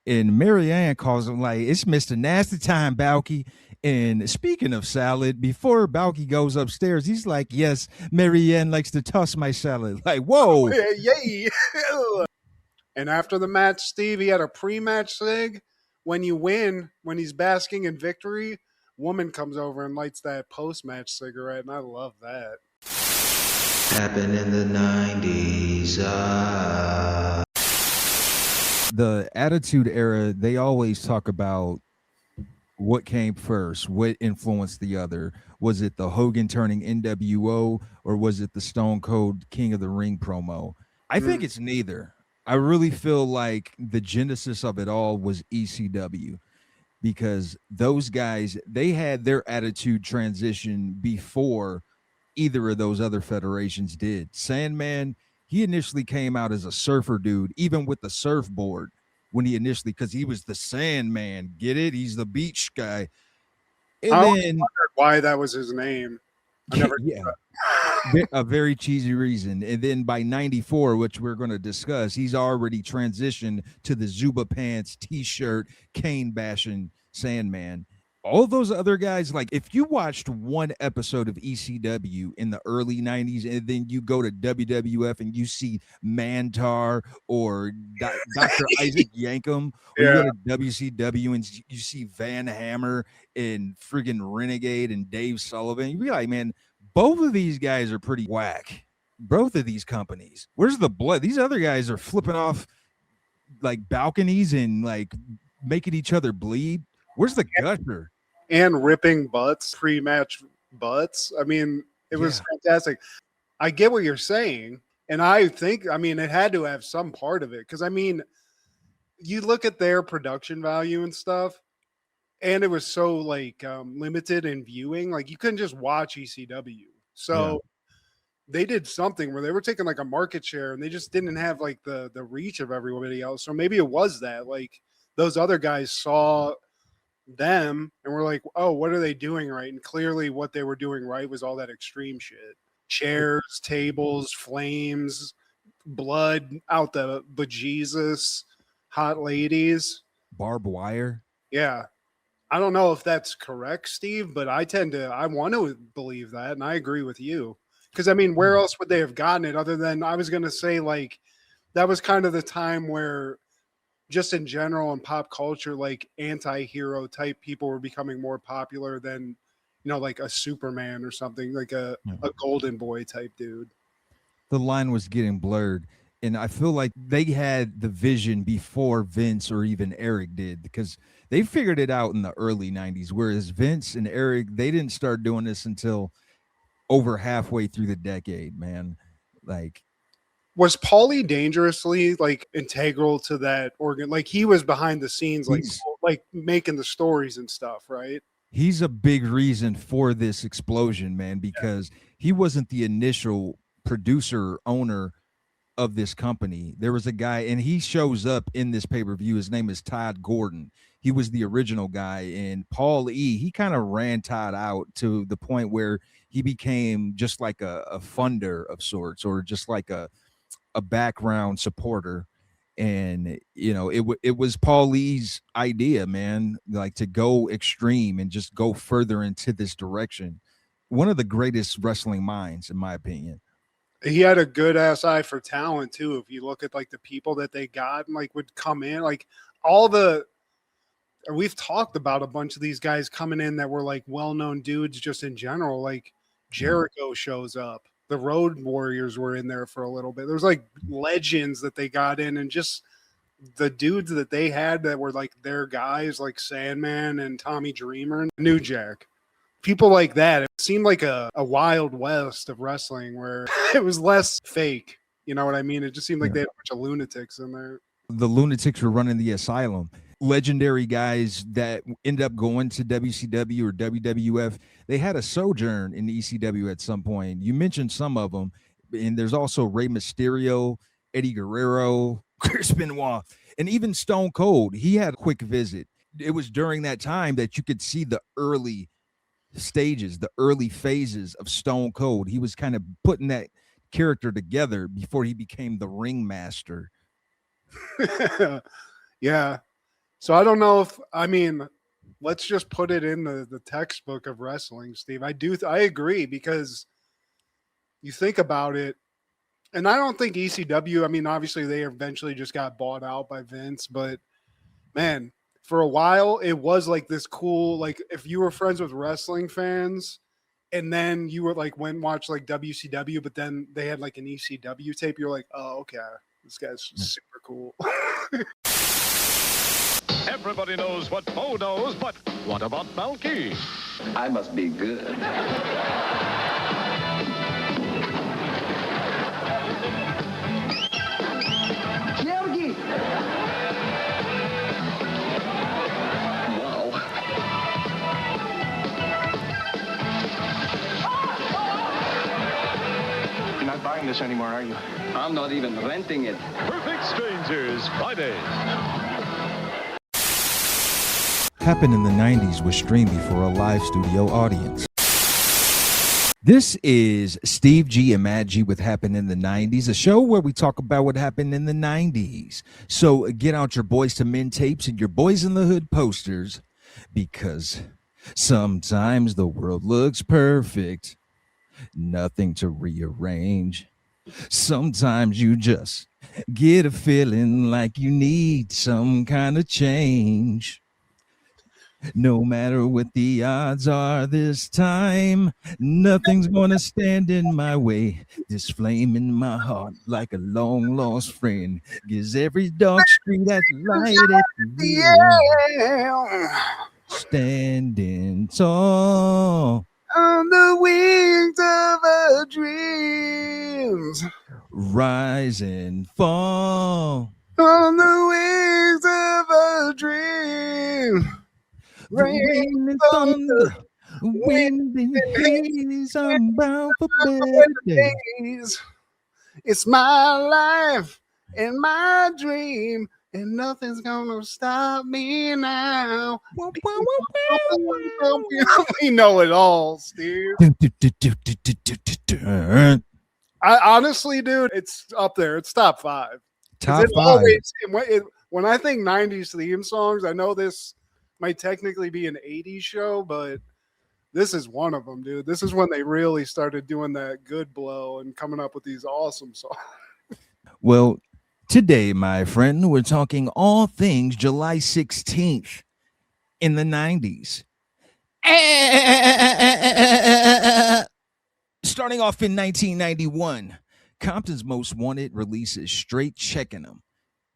And Marianne calls him like, it's Mr. Nasty Time, Balki. And speaking of salad, before Balki goes upstairs, he's like, yes, Marianne likes to toss my salad. Like, whoa. Yay. And after the match, Steve, he had a pre-match sig. When you win, when he's basking in victory, woman comes over and lights that post-match cigarette, and I love that. Happened in the 90s. The Attitude Era, they always talk about what came first, what influenced the other. Was it the Hogan turning NWO, or was it the Stone Cold King of the Ring promo? I think it's neither. I really feel like the genesis of it all was ECW, because those guys, they had their attitude transition before either of those other federations did. Sandman, he initially came out as a surfer dude, even with the surfboard, when he initially, because he was the Sandman. Get it? He's the beach guy. And I then wondered why that was his name. I never a very cheesy reason. And then by 94, which we're going to discuss, he's already transitioned to the Zuba pants, t-shirt, cane bashing Sandman. All those other guys, like if you watched one episode of ECW in the early 90s and then you go to WWF and you see Mantar or Dr. Isaac Yankem, or you go to WCW and you see Van Hammer and friggin' Renegade and Dave Sullivan, you'd be like, man, both of these guys are pretty whack. Both of these companies. Where's the blood? These other guys are flipping off like balconies and like making each other bleed. Where's the gutter? And ripping butts, pre-match butts. I mean, it was fantastic. I get what you're saying. And I think, I mean, it had to have some part of it. Because, I mean, you look at their production value and stuff, and it was so, like, limited in viewing. Like, you couldn't just watch ECW. So they did something where they were taking, like, a market share, and they just didn't have, like, the reach of everybody else. So maybe it was that. Like, those other guys saw them and we're like, oh, what are they doing right? And clearly what they were doing right was all that extreme shit. Chairs, tables, flames, blood out the bejesus, hot ladies, barbed wire. Yeah. I don't know if that's correct, Steve, but I want to believe that, and I agree with you. Because I mean, where else would they have gotten it other than, I was gonna say, like, that was kind of the time where just in general in pop culture, like anti-hero type people were becoming more popular than, you know, like a Superman or something, like a Golden Boy type dude. The line was getting blurred. And I feel like they had the vision before Vince or even Eric did, because they figured it out in the early 90s. Whereas Vince and Eric, they didn't start doing this until over halfway through the decade, man. Like, was Paulie Dangerously like integral to that organ? Like he was behind the scenes, like making the stories and stuff, right? He's a big reason for this explosion, man, because he wasn't the initial producer owner of this company. There was a guy, and he shows up in this pay-per-view. His name is Todd Gordon. He was the original guy, and Paul E., he kind of ran Todd out to the point where he became just like a funder of sorts, or just like a background supporter. And you know, it was Paul Lee's idea, man, like to go extreme and just go further into this direction. One of the greatest wrestling minds, in my opinion. He had a good ass eye for talent too. If you look at like the people that they got and like would come in, like all the, we've talked about a bunch of these guys coming in that were like well-known dudes just in general. Like Jericho shows up. The Road Warriors were in there for a little bit. There's like legends that they got in, and just the dudes that they had that were like their guys, like Sandman and Tommy Dreamer and New Jack. People like that. It seemed like a wild west of wrestling where it was less fake. You know what I mean? It just seemed like they had a bunch of lunatics in there. The lunatics were running the asylum. Legendary guys that ended up going to WCW or WWF, they had a sojourn in ECW at some point. You mentioned some of them, and there's also Rey Mysterio, Eddie Guerrero, Chris Benoit, and even Stone Cold. He had a quick visit. It was during that time that you could see the early stages, the early phases of Stone Cold. He was kind of putting that character together before he became the ringmaster. Yeah. So I don't know if, I mean, let's just put it in the textbook of wrestling, Steve. I agree, because you think about it, and I don't think ECW, I mean, obviously they eventually just got bought out by Vince, but man, for a while it was like this cool, like if you were friends with wrestling fans and then you were like went and watched like WCW, but then they had like an ECW tape, you're like, oh, okay, this guy's super cool. Everybody knows what Bo knows, but what about Balki? I must be good. Wow. You're not buying this anymore, are you? I'm not even renting it. Perfect Strangers, Friday. Happened in the 90s was streamed before a live studio audience. This is Steve G and Matt G with Happened in the 90s, a show where we talk about what happened in the 90s. So get out your Boys to Men tapes and your Boys in the Hood posters, because sometimes the world looks perfect, nothing to rearrange. Sometimes you just get a feeling like you need some kind of change. No matter what the odds are this time, nothing's gonna stand in my way. This flame in my heart, like a long lost friend, gives every dark street that light at the standing tall On the wings of our dreams, rise and fall. on the wings of our dreams. Rain and thunder, wind and haze, I'm bound for better days. It's my life and my dream, and nothing's gonna stop me now. We know it all, Steve. I honestly, dude, it's up there. It's top 5. Top 5. When I think 90s theme songs, I know this might technically be an 80s show, but this is one of them, dude. This is when they really started doing that good blow and coming up with these awesome songs. Well, today, my friend, we're talking all things July 16th in the 90s. Starting off in 1991, Compton's Most Wanted releases Straight Checking Them.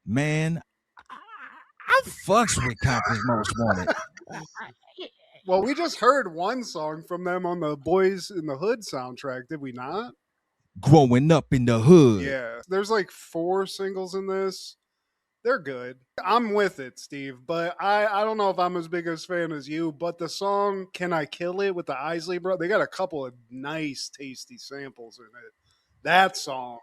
Man, I fucks with Compton's Most Wanted. Well, we just heard one song from them on the Boys in the Hood soundtrack, did we not? Growing Up in the Hood. Yeah. There's like 4 singles in this. They're good. I'm with it, Steve, but I don't know if I'm as big a fan as you, but the song Can I Kill It with the Isley Bro, they got a couple of nice, tasty samples in it. That song,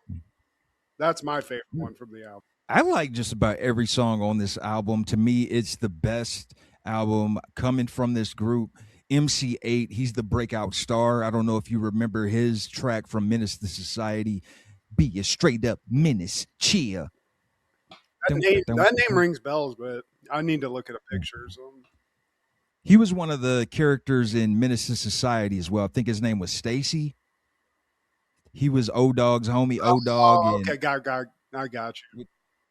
that's my favorite one from the album. I like just about every song on this album. To me, it's the best album coming from this group. MC8, he's the breakout star. I don't know if you remember his track from Menace to Society. Be a straight up menace, cheer. That name rings bells, but I need to look at a picture or something. He was one of the characters in Menace to Society as well. I think his name was Stacy. He was O-Dog's homie, O-Dog. Oh, okay, I got you.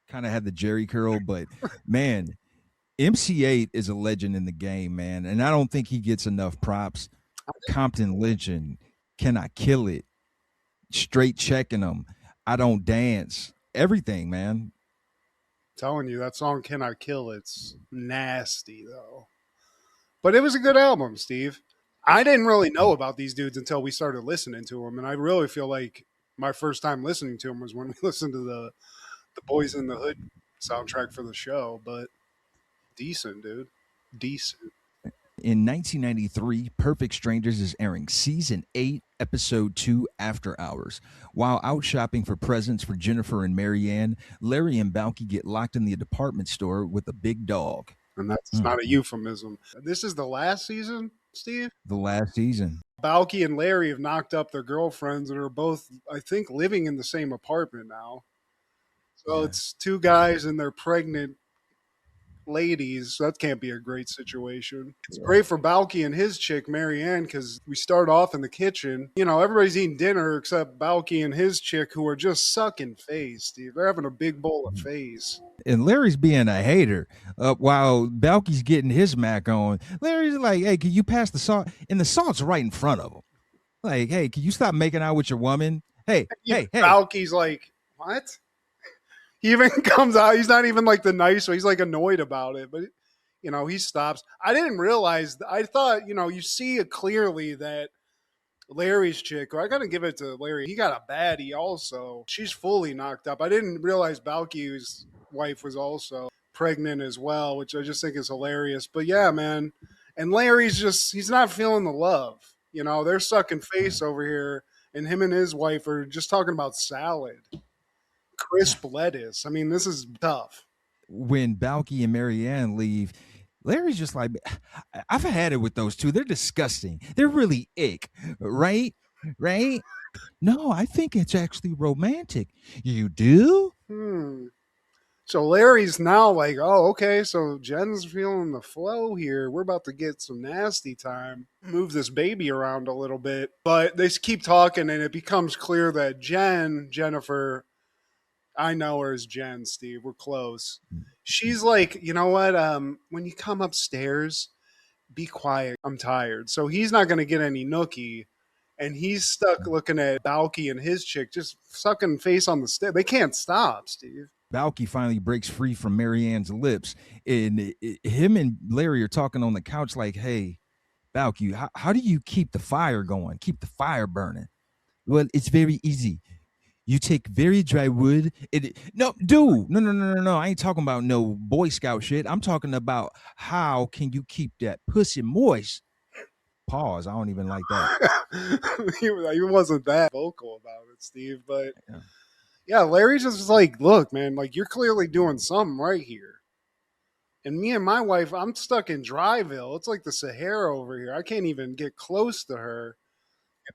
Kind of had the Jerry curl, but man, MC8 is a legend in the game, man. And I don't think he gets enough props. Compton Legend, Can I Kill It? Straight Checking Them. I Don't Dance. Everything, man. Telling you, that song Can I Kill It's nasty though. But it was a good album, Steve. I didn't really know about these dudes until we started listening to them, and I really feel like my first time listening to them was when we listened to the Boys in the Hood soundtrack for the show. But decent, dude. Decent. In 1993, Perfect Strangers is airing Season 8, Episode 2, After Hours. While out shopping for presents for Jennifer and Marianne, Larry and Balki get locked in the department store with a big dog. And that's not a euphemism. This is the last season, Steve? The last season. Balki and Larry have knocked up their girlfriends and are both, I think, living in the same apartment now. So it's 2 guys and their pregnant ladies, that can't be a great situation. It's great for Balki and his chick, Marianne, because we start off in the kitchen. You know, everybody's eating dinner except Balki and his chick, who are just sucking face, Steve. They're having a big bowl of face. And Larry's being a hater while Balky's getting his mac on. Larry's like, hey, can you pass the salt? And the salt's right in front of him. Like, hey, can you stop making out with your woman? Hey. Balki's like, what? He even comes out. He's not even like the nice way. He's like annoyed about it. But, you know, he stops. I didn't realize. I thought, you know, you see it clearly that Larry's chick, or I got to give it to Larry. He got a baddie also. She's fully knocked up. I didn't realize Balki's wife was also pregnant as well, which I just think is hilarious. But yeah, man. And Larry's just, he's not feeling the love. You know, they're sucking face over here. And him and his wife are just talking about salad. Crisp lettuce. I mean, this is tough. When Balki and Marianne leave, Larry's just like, I've had it with those two. They're disgusting. They're really ick, right? Right? No, I think it's actually romantic. You do? So Larry's now like, oh, okay, so Jen's feeling the flow here. We're about to get some nasty time. Move this baby around a little bit. But they keep talking, and it becomes clear that Jennifer, I know her as Jen, Steve. We're close. She's like, you know what? When you come upstairs, be quiet. I'm tired. So he's not going to get any nookie. And he's stuck looking at Balki and his chick just sucking face on the step. They can't stop, Steve. Balki finally breaks free from Marianne's lips. And him and Larry are talking on the couch like, hey, Balki, how do you keep the fire going? Keep the fire burning? Well, it's very easy. You take very dry wood. No. I ain't talking about no Boy Scout shit. I'm talking about how can you keep that pussy moist? Pause. I don't even like that. He wasn't that vocal about it, Steve. But yeah, Larry's just like, look, man, like you're clearly doing something right here. And me and my wife, I'm stuck in Dryville. It's like the Sahara over here. I can't even get close to her.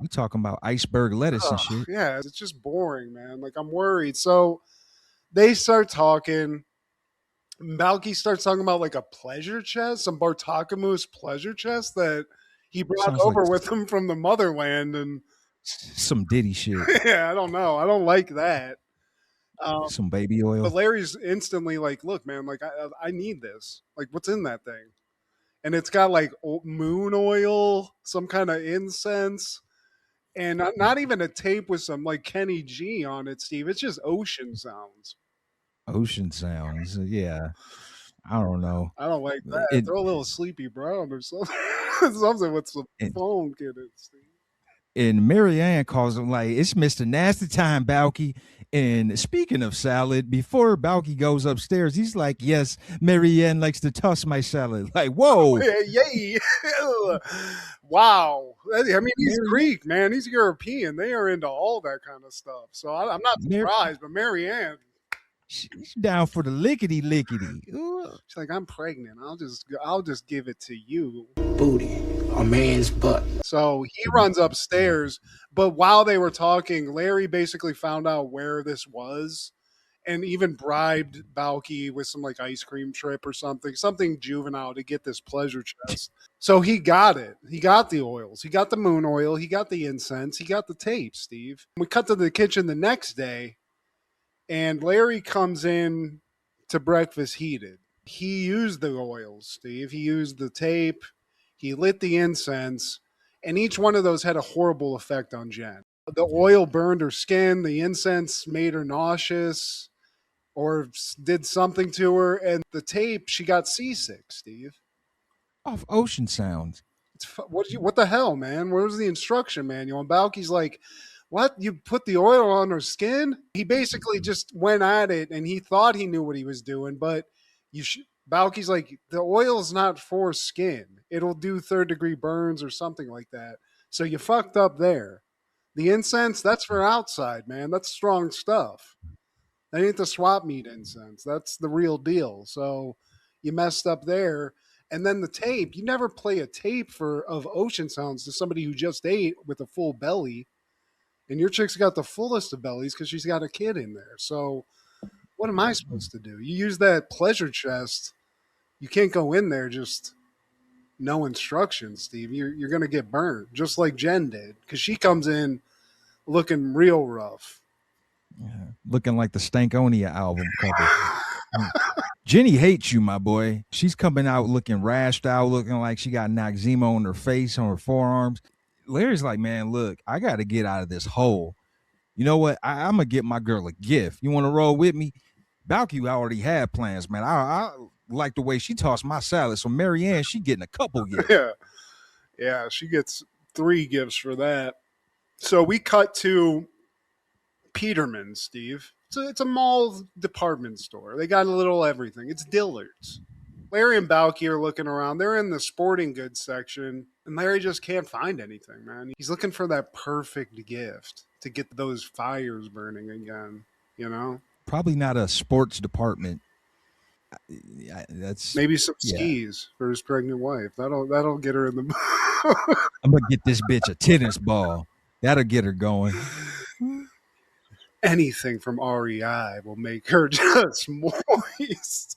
We talking about iceberg lettuce and shit. Yeah, it's just boring, man. Like I'm worried. So they start talking. Balki starts talking about like a pleasure chest, some Bartakamus pleasure chest that he brought over with him from the motherland, and some Diddy shit. Yeah, I don't know. I don't like that. Some baby oil. But Larry's instantly like, look, man, like I need this. Like, what's in that thing? And it's got like moon oil, some kind of incense. And not even a tape with some like Kenny G on it, Steve. It's just ocean sounds. Ocean sounds. Yeah. I don't know. I don't like that. Throw a little Sleepy Brown or something. Something with some phone kid in, Steve. And Marianne calls him like, it's Mr. Nasty Time, Balki. And speaking of salad, before Balki goes upstairs, he's like, yes, Marianne likes to toss my salad. Like, whoa. Yay. Wow. I mean, he's Greek, man. He's European. They are into all that kind of stuff. So I'm not surprised, but Marianne, she's down for the lickety. She's like, I'm pregnant. I'll just give it to you. Booty. A man's butt. So he runs upstairs, but while they were talking, Larry basically found out where this was and even bribed Balki with some like ice cream trip or something juvenile to get this pleasure chest. So he got it. He got the oils. He got the moon oil. He got the incense. He got the tape, Steve. We cut to the kitchen the next day, and Larry comes in to breakfast heated. He used the oils, Steve. He used the tape. He lit the incense, and each one of those had a horrible effect on Jen. The oil burned her skin. The incense made her nauseous or did something to her. And the tape, she got seasick, Steve. Off ocean sounds. What the hell, man? Where's the instruction manual? And Balki's like, what? You put the oil on her skin? He basically just went at it, and he thought he knew what he was doing, but Balki's like, the oil's not for skin. It'll do third-degree burns or something like that. So you fucked up there. The incense, that's for outside, man. That's strong stuff. That ain't the swap meet incense. That's the real deal. So you messed up there. And then the tape, you never play a tape of ocean sounds to somebody who just ate with a full belly. And your chick's got the fullest of bellies because she's got a kid in there. So what am I supposed to do? You use that pleasure chest You can't go in there just no instructions, Steve. You're going to get burned, just like Jen did, because she comes in looking real rough. Yeah, looking like the Stankonia album cover. Jenny hates you, my boy. She's coming out looking rashed out, looking like she got Noxzema on her face, on her forearms. Larry's like, man, look, I got to get out of this hole. You know what? I'm going to get my girl a gift. You want to roll with me? Balki already had plans, man. I like the way she tossed my salad. So Marianne, she getting a couple gifts. Yeah, she gets 3 gifts for that. So we cut to Peterman, Steve. It's a mall department store. They got a little everything. It's Dillard's. Larry and Balki are looking around. They're in the sporting goods section, and Larry just can't find anything, man. He's looking for that perfect gift to get those fires burning again, you know? Probably not a sports department. That's maybe some skis for his pregnant wife. That'll get her in the I'm gonna get this bitch a tennis ball. That'll get her going. Anything from REI will make her just moist.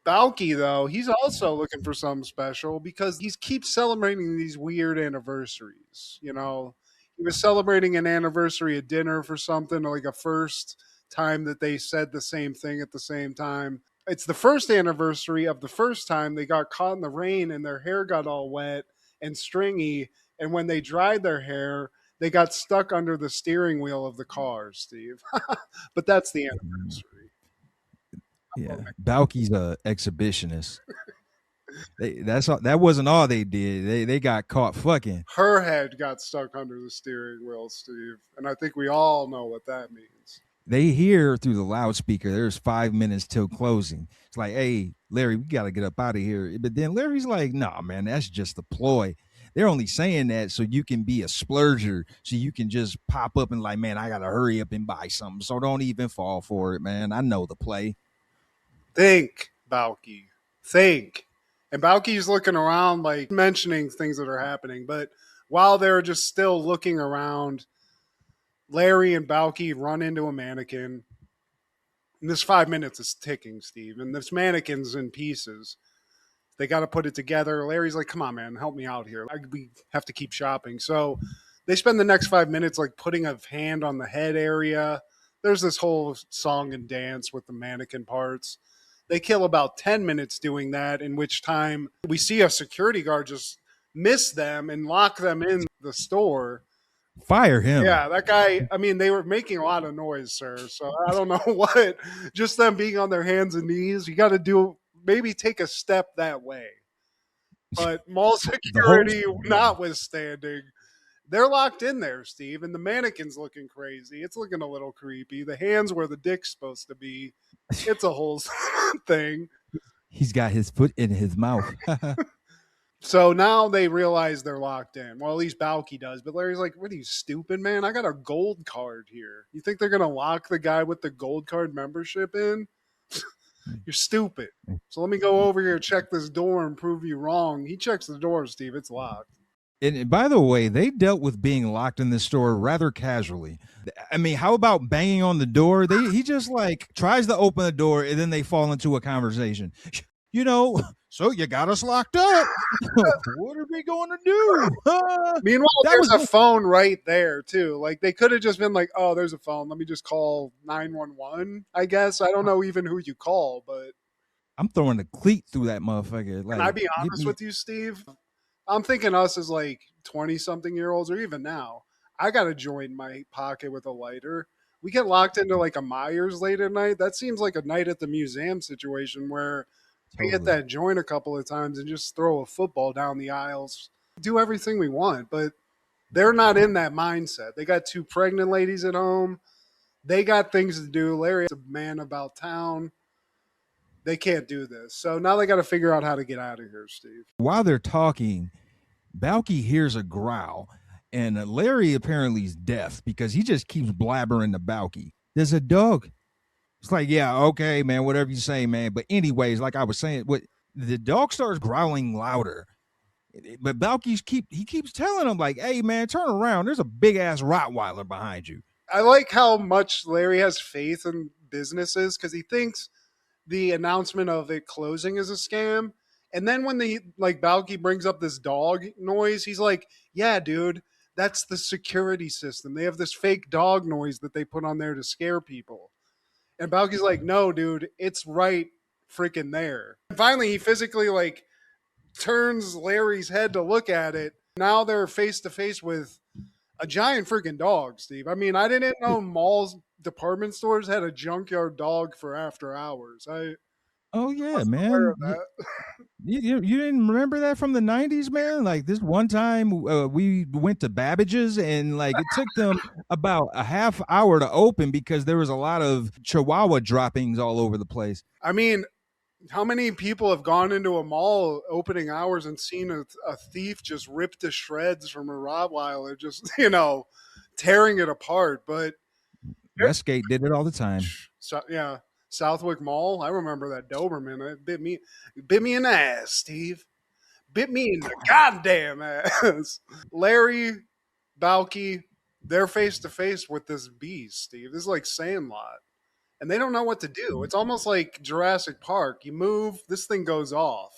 Balki, though, he's also looking for something special because he keeps celebrating these weird anniversaries. You know, he was celebrating an anniversary at dinner for something, like a first time that they said the same thing at the same time. It's the first anniversary of the first time they got caught in the rain and their hair got all wet and stringy. And when they dried their hair, they got stuck under the steering wheel of the car, Steve. But that's the anniversary. Yeah, Balki's a exhibitionist. That wasn't all they did. They got caught fucking. Her head got stuck under the steering wheel, Steve, and I think we all know what that means. They hear through the loudspeaker, there's 5 minutes till closing. It's like, hey, Larry, we got to get up out of here. But then Larry's like, nah, man, that's just a ploy. They're only saying that so you can be a splurger, so you can just pop up and like, man, I got to hurry up and buy something. So don't even fall for it, man. I know the play. Think, Balki. Think. And Balki's looking around, like mentioning things that are happening. But while they're just still looking around, Larry and Balki run into a mannequin. And this 5 minutes is ticking, Steve. And this mannequin's in pieces. They got to put it together. Larry's like, come on, man, help me out here. We have to keep shopping. So they spend the next 5 minutes like putting a hand on the head area. There's this whole song and dance with the mannequin parts. They kill about 10 minutes doing that, in which time we see a security guard just miss them and lock them in the store. Fire him. Yeah, that guy, I mean, they were making a lot of noise, sir. So I don't know what. Just them being on their hands and knees. You got to do, maybe take a step that way. But mall security notwithstanding, they're locked in there, Steve. And the mannequin's looking crazy. It's looking a little creepy. The hands where the dick's supposed to be. It's a whole thing. He's got his foot in his mouth. So now they realize they're locked in. Well, at least Balki does. But Larry's like, what are you, stupid, man? I got a gold card here. You think they're going to lock the guy with the gold card membership in? You're stupid. So let me go over here, check this door, and prove you wrong. He checks the door, Steve. It's locked. And by the way, they dealt with being locked in this store rather casually. I mean, how about banging on the door? He just like tries to open the door and then they fall into a conversation. You know, so you got us locked up. What are we going to do? Meanwhile, there's a phone right there, too. Like, they could have just been like, oh, there's a phone. Let me just call 911, I guess. I don't know even who you call, but. I'm throwing a cleat through that motherfucker. Like, can I be honest with you, Steve? I'm thinking us as like 20-something-year-olds, or even now. I got a joint in my pocket with a lighter. We get locked into like a Meyers late at night. That seems like a night at the museum situation where we hit that joint a couple of times and just throw a football down the aisles, do everything we want. But they're not in that mindset. They got 2 pregnant ladies at home. They got things to do. Larry's a man about town. They can't do this. So now they got to figure out how to get out of here, Steve. While they're talking, Balki hears a growl, and Larry apparently is deaf because he just keeps blabbering to Balki. There's a dog. It's like, yeah, okay, man, whatever you say, man. But anyways, like I was saying, the dog starts growling louder. But Balki keeps telling him, like, hey, man, turn around. There's a big-ass Rottweiler behind you. I like how much Larry has faith in businesses because he thinks the announcement of it closing is a scam. And then when Balki brings up this dog noise, he's like, yeah, dude, that's the security system. They have this fake dog noise that they put on there to scare people. And Balki's like, no, dude, it's right freaking there. And finally, he physically like turns Larry's head to look at it. Now they're face to face with a giant freaking dog, Steve. I mean, I didn't know malls, department stores had a junkyard dog for after hours. Oh yeah, wasn't man. aware of that. You didn't remember that from the 90s, man? Like this one time we went to Babbage's and like it took them about a half hour to open because there was a lot of Chihuahua droppings all over the place. I mean, how many people have gone into a mall opening hours and seen a thief just rip to shreds from a Rottweiler, just, tearing it apart? But Westgate did it all the time. So, yeah. Southwick Mall. I remember that Doberman. It bit me in the ass, Steve. Bit me in the goddamn ass. Larry, Balki, they're face to face with this beast, Steve. This is like Sandlot. And they don't know what to do. It's almost like Jurassic Park. You move, this thing goes off.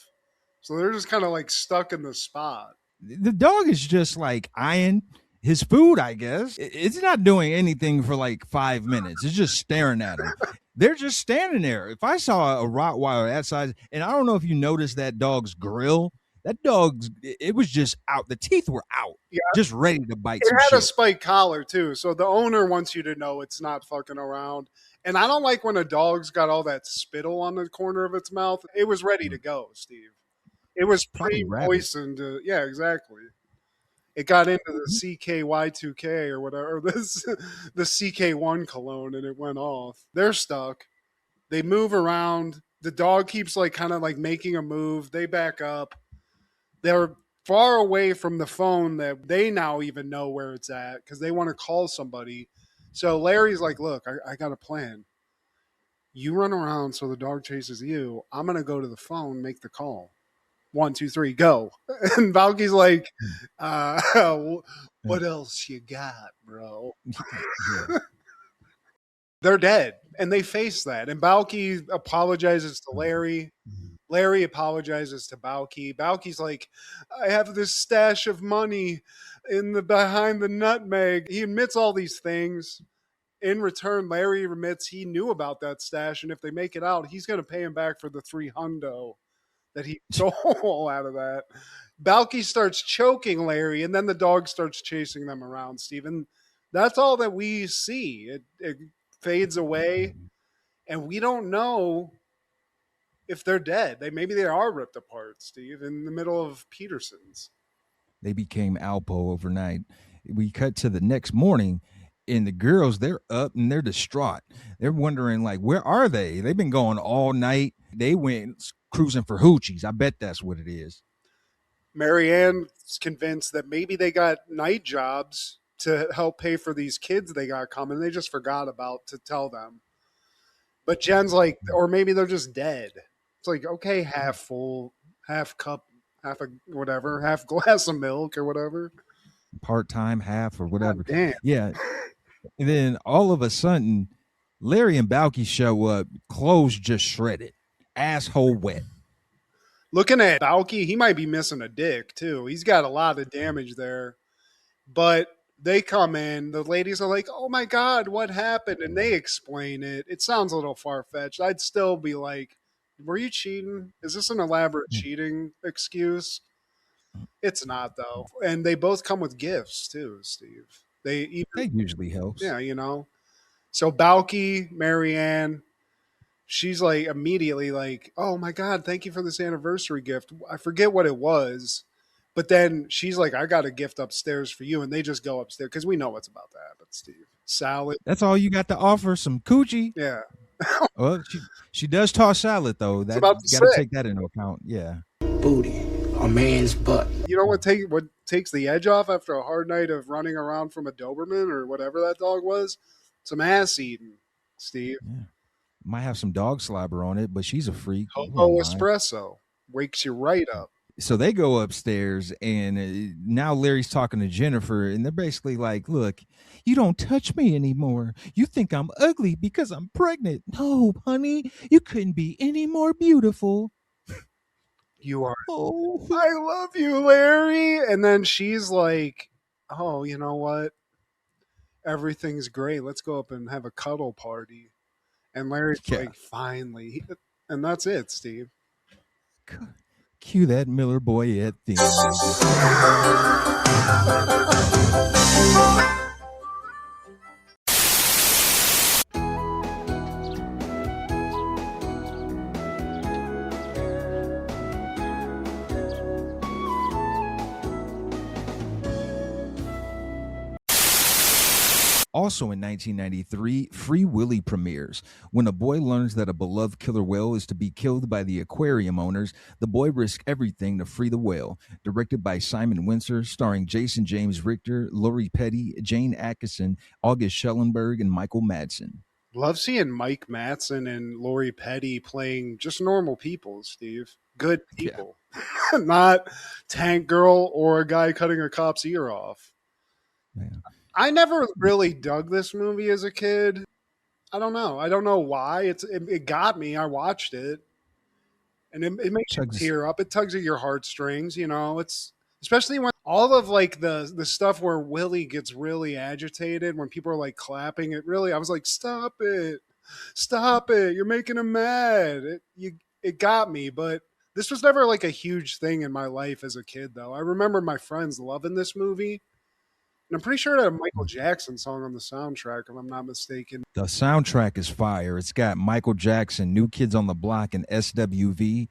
So they're just kind of like stuck in the spot. The dog is just like eyeing his food, I guess. It's not doing anything for like 5 minutes. It's just staring at him. They're just standing there. If I saw a Rottweiler that size, and I don't know if you noticed that dog's grill, it was just out. The teeth were out, just ready to bite. It had shit. a spike collar too. So the owner wants you to know it's not fucking around. And I don't like when a dog's got all that spittle on the corner of its mouth. It was ready to go, Steve. It was pre-moistened. Yeah, exactly. It got into the CKY2K or whatever, the CK1 cologne, and it went off. They're stuck. They move around. The dog keeps like kind of like making a move. They back up. They're far away from the phone that they now even know where it's at because they want to call somebody. So Larry's like, look, I got a plan. You run around so the dog chases you. I'm going to go to the phone, make the call. 1, 2, 3, go. And Balki's like, what else you got, bro? They're dead. And they face that. And Balki apologizes to Larry. Larry apologizes to Balki. Balki's like, I have this stash of money behind the nutmeg. He admits all these things. In return, Larry admits he knew about that stash. And if they make it out, he's going to pay him back for the $300 that he stole out of that. Balki starts choking Larry, and then the dog starts chasing them around, Stephen. That's all that we see. It fades away, and we don't know if they're dead. Maybe they are ripped apart, Steve, in the middle of Peterson's. They became Alpo overnight. We cut to the next morning, and the girls, they're up and they're distraught. They're wondering, like, where are they? They've been going all night. They went cruising for hoochies. I bet that's what it is. Marianne's convinced that maybe they got night jobs to help pay for these kids they got coming. They just forgot about to tell them. But Jen's like, or maybe they're just dead. It's like, okay, half full, half cup, half a whatever, half glass of milk or whatever. Part-time, half or whatever. God damn. Yeah. And then all of a sudden, Larry and Balki show up, clothes just shredded, asshole wet. Looking at Balki, he might be missing a dick too. He's got a lot of damage there. But they come in, the ladies are like, oh my God, what happened? And they explain it. It sounds a little far-fetched. I'd still be like, were you cheating? Is this an elaborate cheating excuse? It's not, though. And they both come with gifts too, Steve. That usually helps. Yeah, So Balki, Marianne, she's like immediately like, oh my God, thank you for this anniversary gift. I forget what it was. But then she's like, I got a gift upstairs for you. And they just go upstairs because we know what's about to happen, Steve. Salad. That's all you got to offer, some coochie. Yeah. Well, she does toss salad, though. That, you got to take that into account. Yeah. Booty. A man's butt. You know what takes the edge off after a hard night of running around from a Doberman or whatever that dog was? Some ass eating, Steve. Yeah. Might have some dog slobber on it, but she's a freak. Cocoa espresso wakes you right up. So they go upstairs, and now Larry's talking to Jennifer, and they're basically like, look, you don't touch me anymore. You think I'm ugly because I'm pregnant. No, honey, you couldn't be any more beautiful. You are. Oh, I love you, Larry. And then she's like, oh, you know what? Everything's great. Let's go up and have a cuddle party. And Larry's yeah. like, finally. And that's it, Steve. Cue that Miller Boyette theme. Also in 1993, Free Willy premieres. When a boy learns that a beloved killer whale is to be killed by the aquarium owners, the boy risks everything to free the whale. Directed by Simon Windsor, starring Jason James Richter, Lori Petty, Jane Atkinson, August Schellenberg, and Michael Madsen. Love seeing Mike Madsen and Lori Petty playing just normal people, Steve. Good people. Yeah. Not Tank Girl or a guy cutting a cop's ear off. Yeah. I never really dug this movie as a kid. I don't know. I don't know why. It got me. I watched it. And it makes you tear up. It tugs at your heartstrings, you know. It's especially when all of like the stuff where Willie gets really agitated when people are like clapping. I was like, stop it. Stop it. You're making him mad. It got me, but this was never like a huge thing in my life as a kid though. I remember my friends loving this movie. And I'm pretty sure it had a Michael Jackson song on the soundtrack, if I'm not mistaken. The soundtrack is fire. It's got Michael Jackson, New Kids on the Block, and SWV.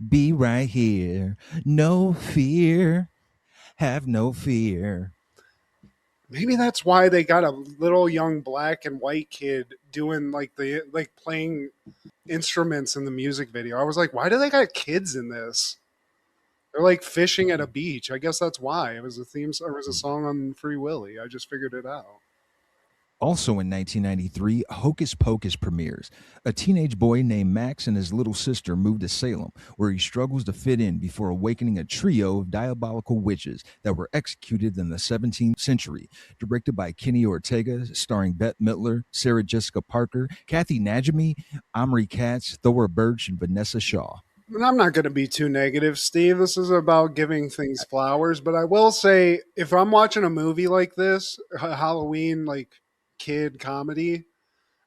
Be right here. No fear. Have no fear. Maybe that's why they got a little young black and white kid doing playing instruments in the music video. I was like, why do they got kids in this? They're like fishing at a beach. I guess that's why. It was a theme. It was a song on Free Willy. I just figured it out. Also in 1993, Hocus Pocus premieres. A teenage boy named Max and his little sister move to Salem, where he struggles to fit in before awakening a trio of diabolical witches that were executed in the 17th century. Directed by Kenny Ortega, starring Bette Midler, Sarah Jessica Parker, Kathy Najimy, Omri Katz, Thora Birch, and Vanessa Shaw. I'm not going to be too negative, Steve. This is about giving things flowers, but I will say if I'm watching a movie like this, a Halloween like kid comedy,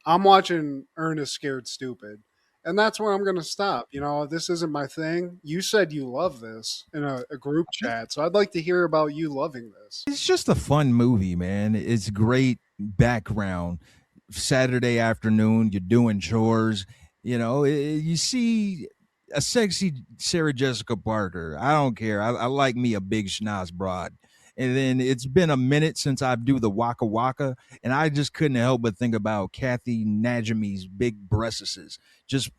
I'm watching Ernest Scared Stupid. And that's where I'm going to stop. You know, this isn't my thing. You said you love this in a group chat, so I'd like to hear about you loving this. It's just a fun movie, man. It's great background. Saturday afternoon, you're doing chores. You know, you see a sexy Sarah Jessica Parker. I don't care. I like me a big schnoz broad. And then it's been a minute since I do the Waka Waka, and I just couldn't help but think about Kathy Najimy's big breasts, just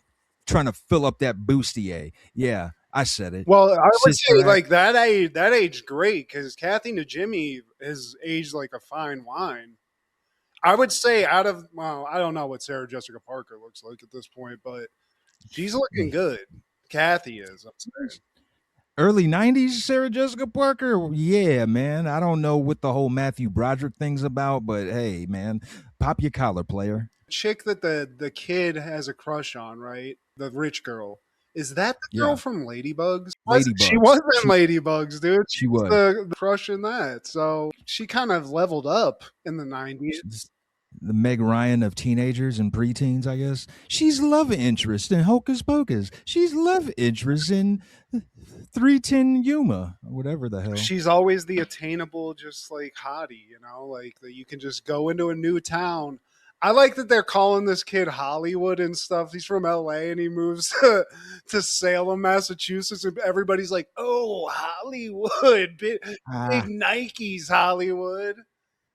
trying to fill up that bustier. Yeah, I said it. Well, I would say like that aged great because Kathy Najimy has aged like a fine wine. I would say I don't know what Sarah Jessica Parker looks like at this point, but she's looking good. Kathy is. I'm saying. Early 90s Sarah Jessica Parker? Yeah, man. I don't know what the whole Matthew Broderick thing's about, but hey, man, pop your collar, player. Chick that the kid has a crush on, right? The rich girl. Is that the girl from Ladybugs? She was in Ladybugs, dude. She was. The crush in that. So she kind of leveled up in the 90s. The Meg Ryan of teenagers and preteens, I guess. She's love interest in Hocus Pocus. She's love interest in 310 Yuma, or whatever the hell. She's always the attainable, just like hottie, you know, like that you can just go into a new town. I like that they're calling this kid Hollywood and stuff. He's from LA and he moves to Salem, Massachusetts, and everybody's like, "Oh, Hollywood, big Nikes, Hollywood."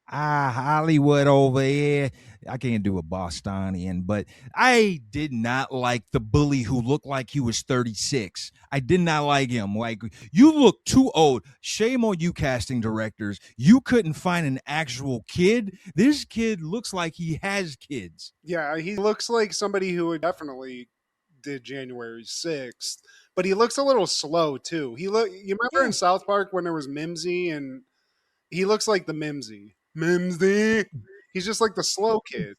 Hollywood over here. I can't do a Bostonian, but I did not like the bully who looked like he was 36. I did not like him. Like, you look too old. Shame on you, casting directors. You couldn't find an actual kid. This kid looks like he has kids. Yeah, he looks like somebody who definitely did January 6th. but he looks a little slow too. You remember in South Park when there was Mimsy, and he looks like the Mimsy. Mimsy. He's just like the slow kid.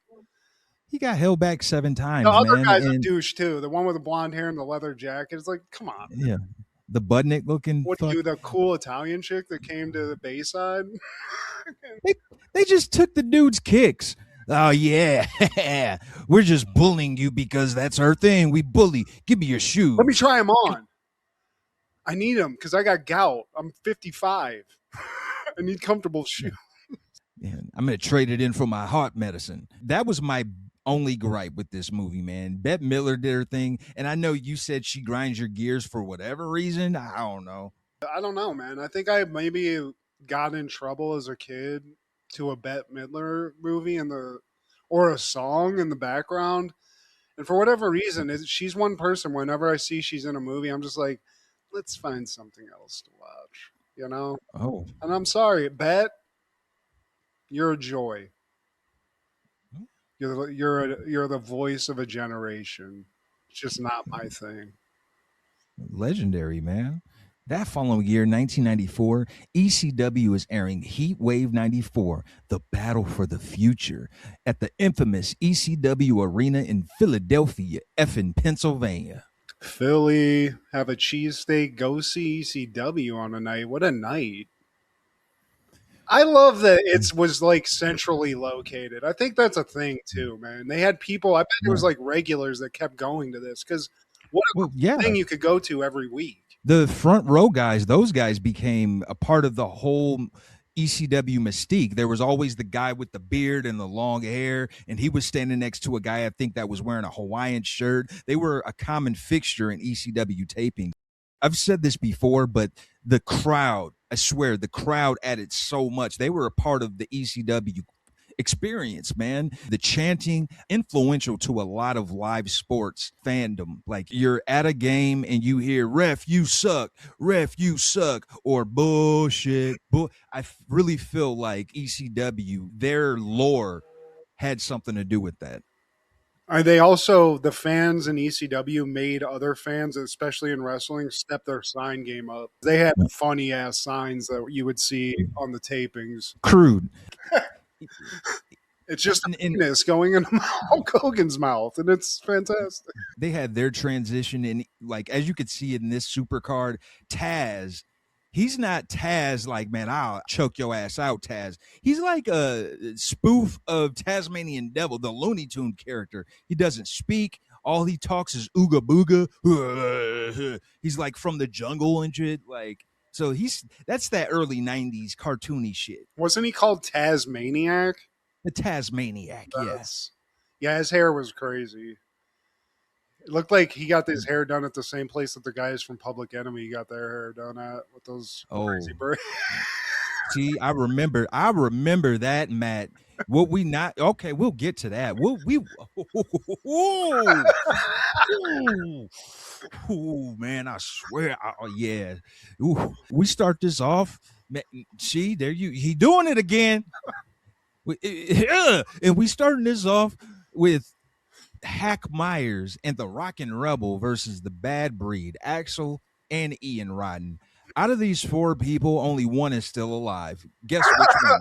He got held back 7 times, The other man. guy's a douche too. The one with the blonde hair and the leather jacket. It's like, come on. Yeah. The Budnick looking. What do you, the cool Italian chick that came to the Bayside? They just took the dude's kicks. Oh, yeah. We're just bullying you because that's our thing. We bully. Give me your shoes. Let me try them on. I need them because I got gout. I'm 55. I need comfortable shoes. Man, I'm going to trade it in for my heart medicine. That was my only gripe with this movie, man. Bette Midler did her thing. And I know you said she grinds your gears for whatever reason. I don't know. I don't know, man. I think I maybe got in trouble as a kid to a Bette Midler movie or a song in the background. And for whatever reason, she's one person, whenever I see she's in a movie, I'm just like, let's find something else to watch, you know? Oh. And I'm sorry, Bette, you're a joy. You're the voice of a generation. It's just not my thing. Legendary, man. That following year, 1994, ECW is airing Heatwave 94, The Battle for the Future, at the infamous ECW Arena in Philadelphia, effing Pennsylvania. Philly, have a cheesesteak, go see ECW on a night. What a night. I love that it was like centrally located. I think that's a thing too, man. They had people, I bet there was like regulars that kept going to this because what a thing you could go to every week. The front row guys, those guys became a part of the whole ECW mystique. There was always the guy with the beard and the long hair, and he was standing next to a guy, I think, that was wearing a Hawaiian shirt. They were a common fixture in ECW taping. I've said this before, but the crowd, I swear, the crowd added so much. They were a part of the ECW experience, man. The chanting, influential to a lot of live sports fandom. Like you're at a game and you hear ref you suck, or bullshit. I really feel like ECW, their lore had something to do with that. Are they also, the fans in ECW made other fans, especially in wrestling, step their sign game up? They had funny ass signs that you would see on the tapings. Crude. It's just a penis going in Hulk Hogan's mouth, and it's fantastic. They had their transition in, like, as you could see in this supercard, Taz. He's not Taz like, man, I'll choke your ass out, Taz. He's like a spoof of Tasmanian Devil, the Looney Tune character. He doesn't speak. All he talks is ooga booga. He's like from the jungle and shit. Like, so that's that early 90s cartoony shit. Wasn't he called Tasmaniac? The Tasmaniac, yes. Yeah, his hair was crazy. It looked like he got his hair done at the same place that the guys from Public Enemy got their hair done at with those crazy braids. See, I remember that, Matt. What we not okay? We'll get to that. Oh man, I swear. Yeah. Ooh. We start this off. See, there he doing it again. And we starting this off with Hack Meyers and the Rockin Rebel versus the Bad Breed, Axl and Ian Rotten. Out of these 4 people, only one is still alive. Guess which one?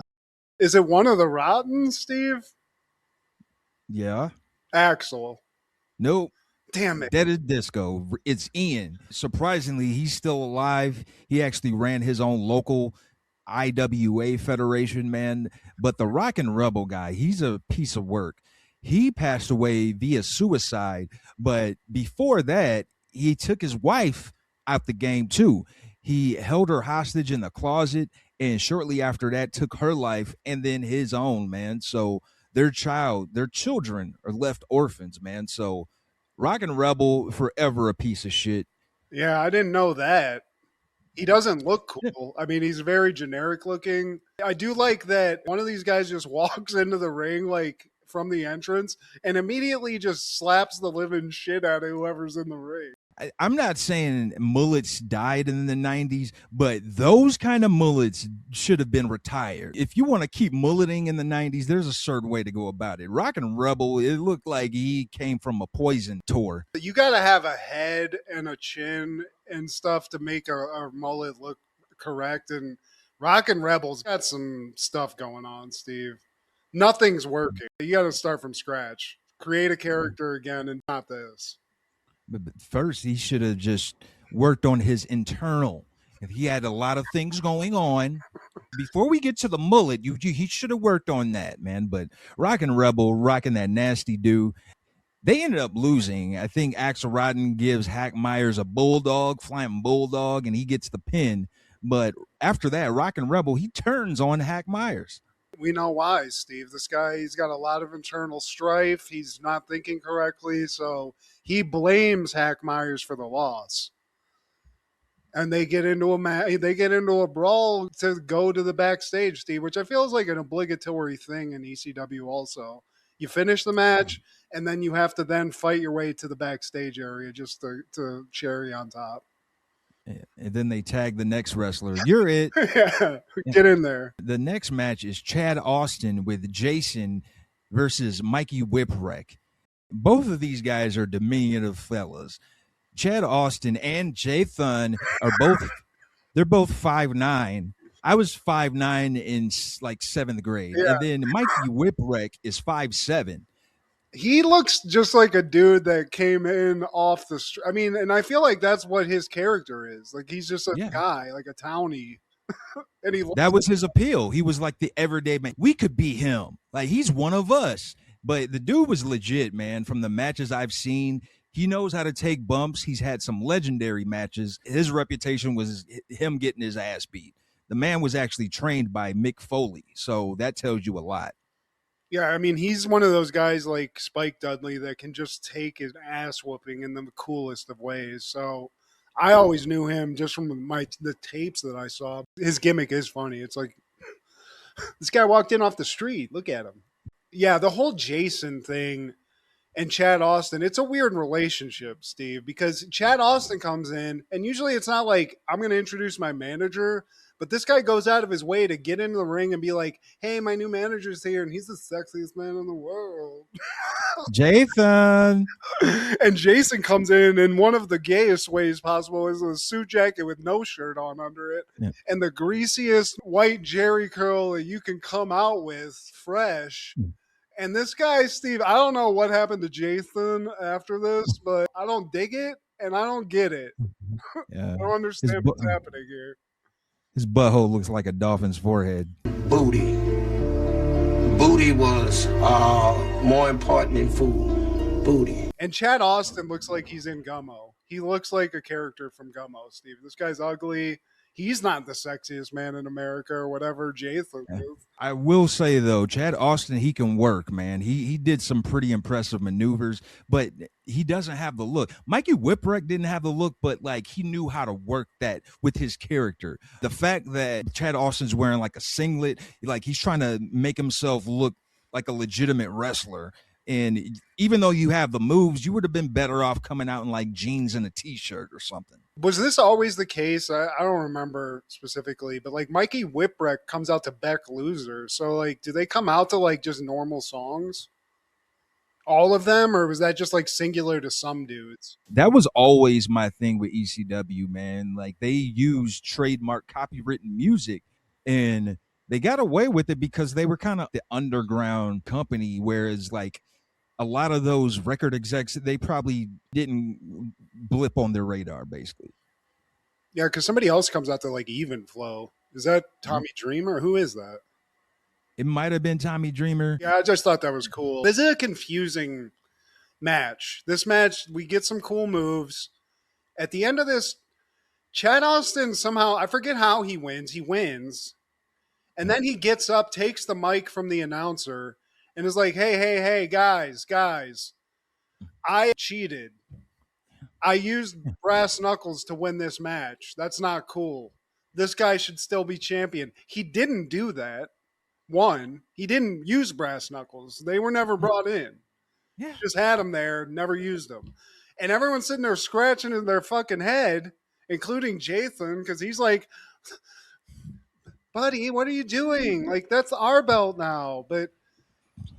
Is it one of the Rottens, Steve? Yeah. Axl. Nope. Damn it. Dead as disco. It's Ian. Surprisingly, he's still alive. He actually ran his own local IWA federation, man. But the Rockin Rebel guy, he's a piece of work. He passed away via suicide. But before that, he took his wife out the game too. He held her hostage in the closet, and shortly after that took her life and then his own, man. So their children are left orphans, man. So Rockin Rebel, forever a piece of shit. Yeah, I didn't know that. He doesn't look cool. I mean, he's very generic looking. I do like that one of these guys just walks into the ring like from the entrance and immediately just slaps the living shit out of whoever's in the ring. I'm not saying mullets died in the 90s, but those kind of mullets should have been retired. If you want to keep mulleting in the 90s, there's a certain way to go about it. Rockin' Rebel, it looked like he came from a Poison tour. You got to have a head and a chin and stuff to make a mullet look correct. And Rockin' Rebel's got some stuff going on, Steve. Nothing's working. You got to start from scratch. Create a character again and not this. But first, he should have just worked on his internal. If he had a lot of things going on, before we get to the mullet, he should have worked on that, man. But Rockin' Rebel, rocking that nasty dude, they ended up losing. I think Axl Rotten gives Hack Meyers a bulldog, flying bulldog, and he gets the pin. But after that, Rockin' Rebel, he turns on Hack Meyers. We know why, Steve. This guy, he's got a lot of internal strife. He's not thinking correctly, so he blames Hack Meyers for the loss. And they get into a brawl to go to the backstage, Steve, which I feel is like an obligatory thing in ECW also. You finish the match, and then you have to then fight your way to the backstage area just to cherry on top. And then they tag the next wrestler. You're it. Yeah, get in there. The next match is Chad Austin with Jason versus Mikey Whipwreck. Both of these guys are diminutive fellas. Chad Austin and Jathan are both 5'9". I was 5'9" in like 7th grade. Yeah. And then Mikey Whipwreck is 5'7". He looks just like a dude that came in off the street. I mean, and I feel like that's what his character is. Like, he's just a guy, like a townie. And that was his appeal. He was like the everyday man. We could be him. Like, he's one of us. But the dude was legit, man. From the matches I've seen, he knows how to take bumps. He's had some legendary matches. His reputation was him getting his ass beat. The man was actually trained by Mick Foley. So that tells you a lot. Yeah, I mean, he's one of those guys like Spike Dudley that can just take his ass whooping in the coolest of ways. So I always knew him just from the tapes that I saw. His gimmick is funny. It's like, this guy walked in off the street. Look at him. Yeah, the whole Jason thing and Chad Austin, it's a weird relationship, Steve, because Chad Austin comes in, and usually it's not like, I'm going to introduce my manager, but this guy goes out of his way to get into the ring and be like, hey, my new manager's here, and he's the sexiest man in the world. Jathan. And Jason comes in one of the gayest ways possible is a suit jacket with no shirt on under it, and the greasiest white jerry curl that you can come out with fresh. And this guy, Steve, I don't know what happened to Jason after this, but I don't dig it, and I don't get it. Yeah. I don't understand what's happening here. His butthole looks like a dolphin's forehead. Booty. Booty was more important than food. Booty. And Chad Austin looks like he's in Gummo. He looks like a character from Gummo, Steve. This guy's ugly. He's not the sexiest man in America or whatever Jason is. I will say, though, Chad Austin, he can work, man. He did some pretty impressive maneuvers, but he doesn't have the look. Mikey Whipwreck didn't have the look, but, like, he knew how to work that with his character. The fact that Chad Austin's wearing, like, a singlet, like, he's trying to make himself look like a legitimate wrestler. And even though you have the moves, you would have been better off coming out in, like, jeans and a T-shirt or something. Was this always the case? I don't remember specifically, but like Mikey Whipwreck comes out to Beck Loser. So like, do they come out to like just normal songs? All of them? Or was that just like singular to some dudes? That was always my thing with ECW, man. Like, they used trademark copywritten music, and they got away with it because they were kind of the underground company, whereas like a lot of those record execs, they probably didn't blip on their radar, basically. Yeah, because somebody else comes out to like Even Flow. Is that Tommy Dreamer? Who is that? It might have been Tommy Dreamer. Yeah, I just thought that was cool. This is a confusing match. This match, we get some cool moves. At the end of this, Chad Austin somehow, I forget how he wins. He wins. And then he gets up, takes the mic from the announcer, and is like, hey, guys, I cheated. I used brass knuckles to win this match. That's not cool. This guy should still be champion. He didn't do that. One, he didn't use brass knuckles. They were never brought in. Yeah. Just had them there, never used them. And everyone's sitting there scratching in their fucking head, including Jathan, because he's like, buddy, what are you doing? Like, that's our belt now. But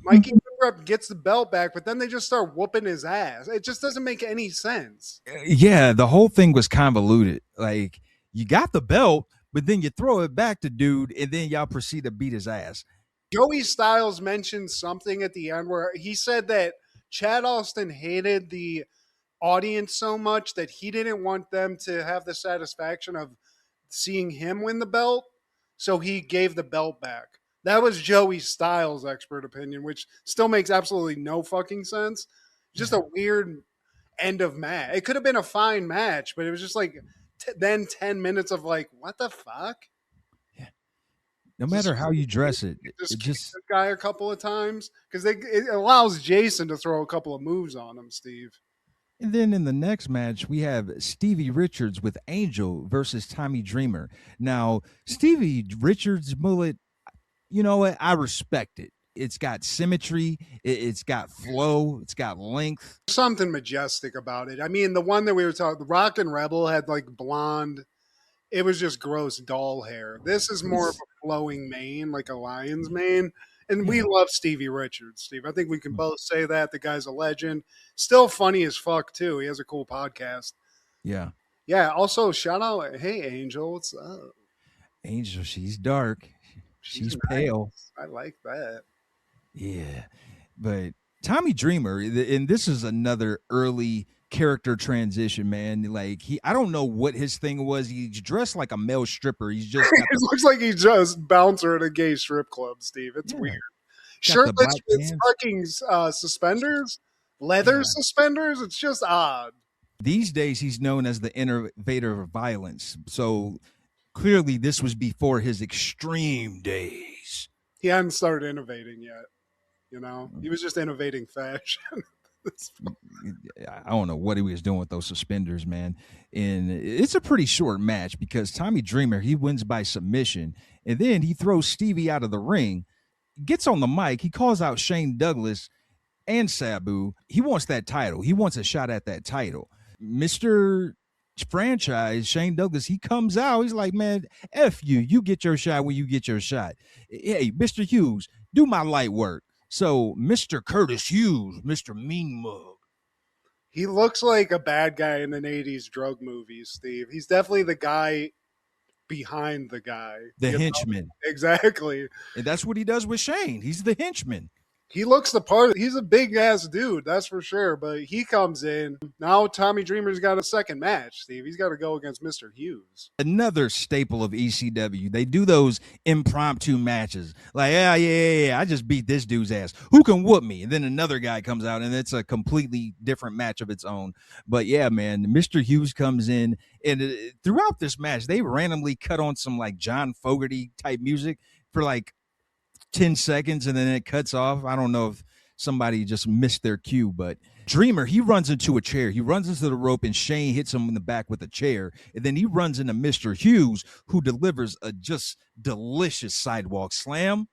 Mikey Whipwreck gets the belt back, but then they just start whooping his ass. It just doesn't make any sense. Yeah, the whole thing was convoluted. Like, you got the belt, but then you throw it back to dude, and then y'all proceed to beat his ass. Joey Styles mentioned something at the end where he said that Chad Austin hated the audience so much that he didn't want them to have the satisfaction of seeing him win the belt, so he gave the belt back. That was Joey Styles' expert opinion, which still makes absolutely no fucking sense. Just a weird end of match. It could have been a fine match, but it was just like then 10 minutes of like, what the fuck? Yeah. No matter how you dress it, just it just the guy a couple of times because it allows Jason to throw a couple of moves on him, Steve. And then in the next match, we have Stevie Richards with Angel versus Tommy Dreamer. Now, Stevie Richards' mullet, you know what? I respect it. It's got symmetry. It's got flow. It's got length. Something majestic about it. I mean, the one that we were talking, the Rockin Rebel had like blonde. It was just gross doll hair. This is more of a flowing mane, like a lion's mane. And we love Stevie Richards, Steve. I think we can both say that. The guy's a legend. Still funny as fuck, too. He has a cool podcast. Yeah. Yeah. Also, shout out, hey, Angel, what's up? Angel, she's dark. She's nice. Pale. I like that. Yeah. But Tommy Dreamer, and this is another early character transition, man. Like, I don't know what his thing was. He's dressed like a male stripper. He's just it looks like he's just bouncer at a gay strip club, Steve. It's weird. Shirtless with fucking suspenders, leather suspenders. It's just odd. These days, he's known as the innovator of violence. So clearly, this was before his extreme days. He hadn't started innovating yet. You know, he was just innovating fashion. I don't know what he was doing with those suspenders, man. And it's a pretty short match because Tommy Dreamer, he wins by submission, and then he throws Stevie out of the ring, gets on the mic, he calls out Shane Douglas and Sabu. He wants that title. He wants a shot at that title. Mr. Franchise, Shane Douglas, he comes out. He's like, man, F you. You get your shot when you get your shot. Hey, Mr. Hughes, do my light work. So, Mr. Curtis Hughes, Mr. Mean Mug. He looks like a bad guy in an 80s drug movies, Steve. He's definitely the guy behind the guy. The henchman. Exactly. And that's what he does with Shane. He's the henchman. He looks the part. He's a big-ass dude, that's for sure. But he comes in. Now Tommy Dreamer's got a second match, Steve. He's got to go against Mr. Hughes. Another staple of ECW. They do those impromptu matches. Like, yeah, I just beat this dude's ass. Who can whoop me? And then another guy comes out, and it's a completely different match of its own. But, yeah, man, Mr. Hughes comes in. And throughout this match, they randomly cut on some, like, John Fogerty-type music for, like, 10 seconds, and then it cuts off. I don't know if somebody just missed their cue, but Dreamer, he runs into a chair. He runs into the rope, and Shane hits him in the back with a chair. And then he runs into Mr. Hughes, who delivers a just delicious sidewalk slam.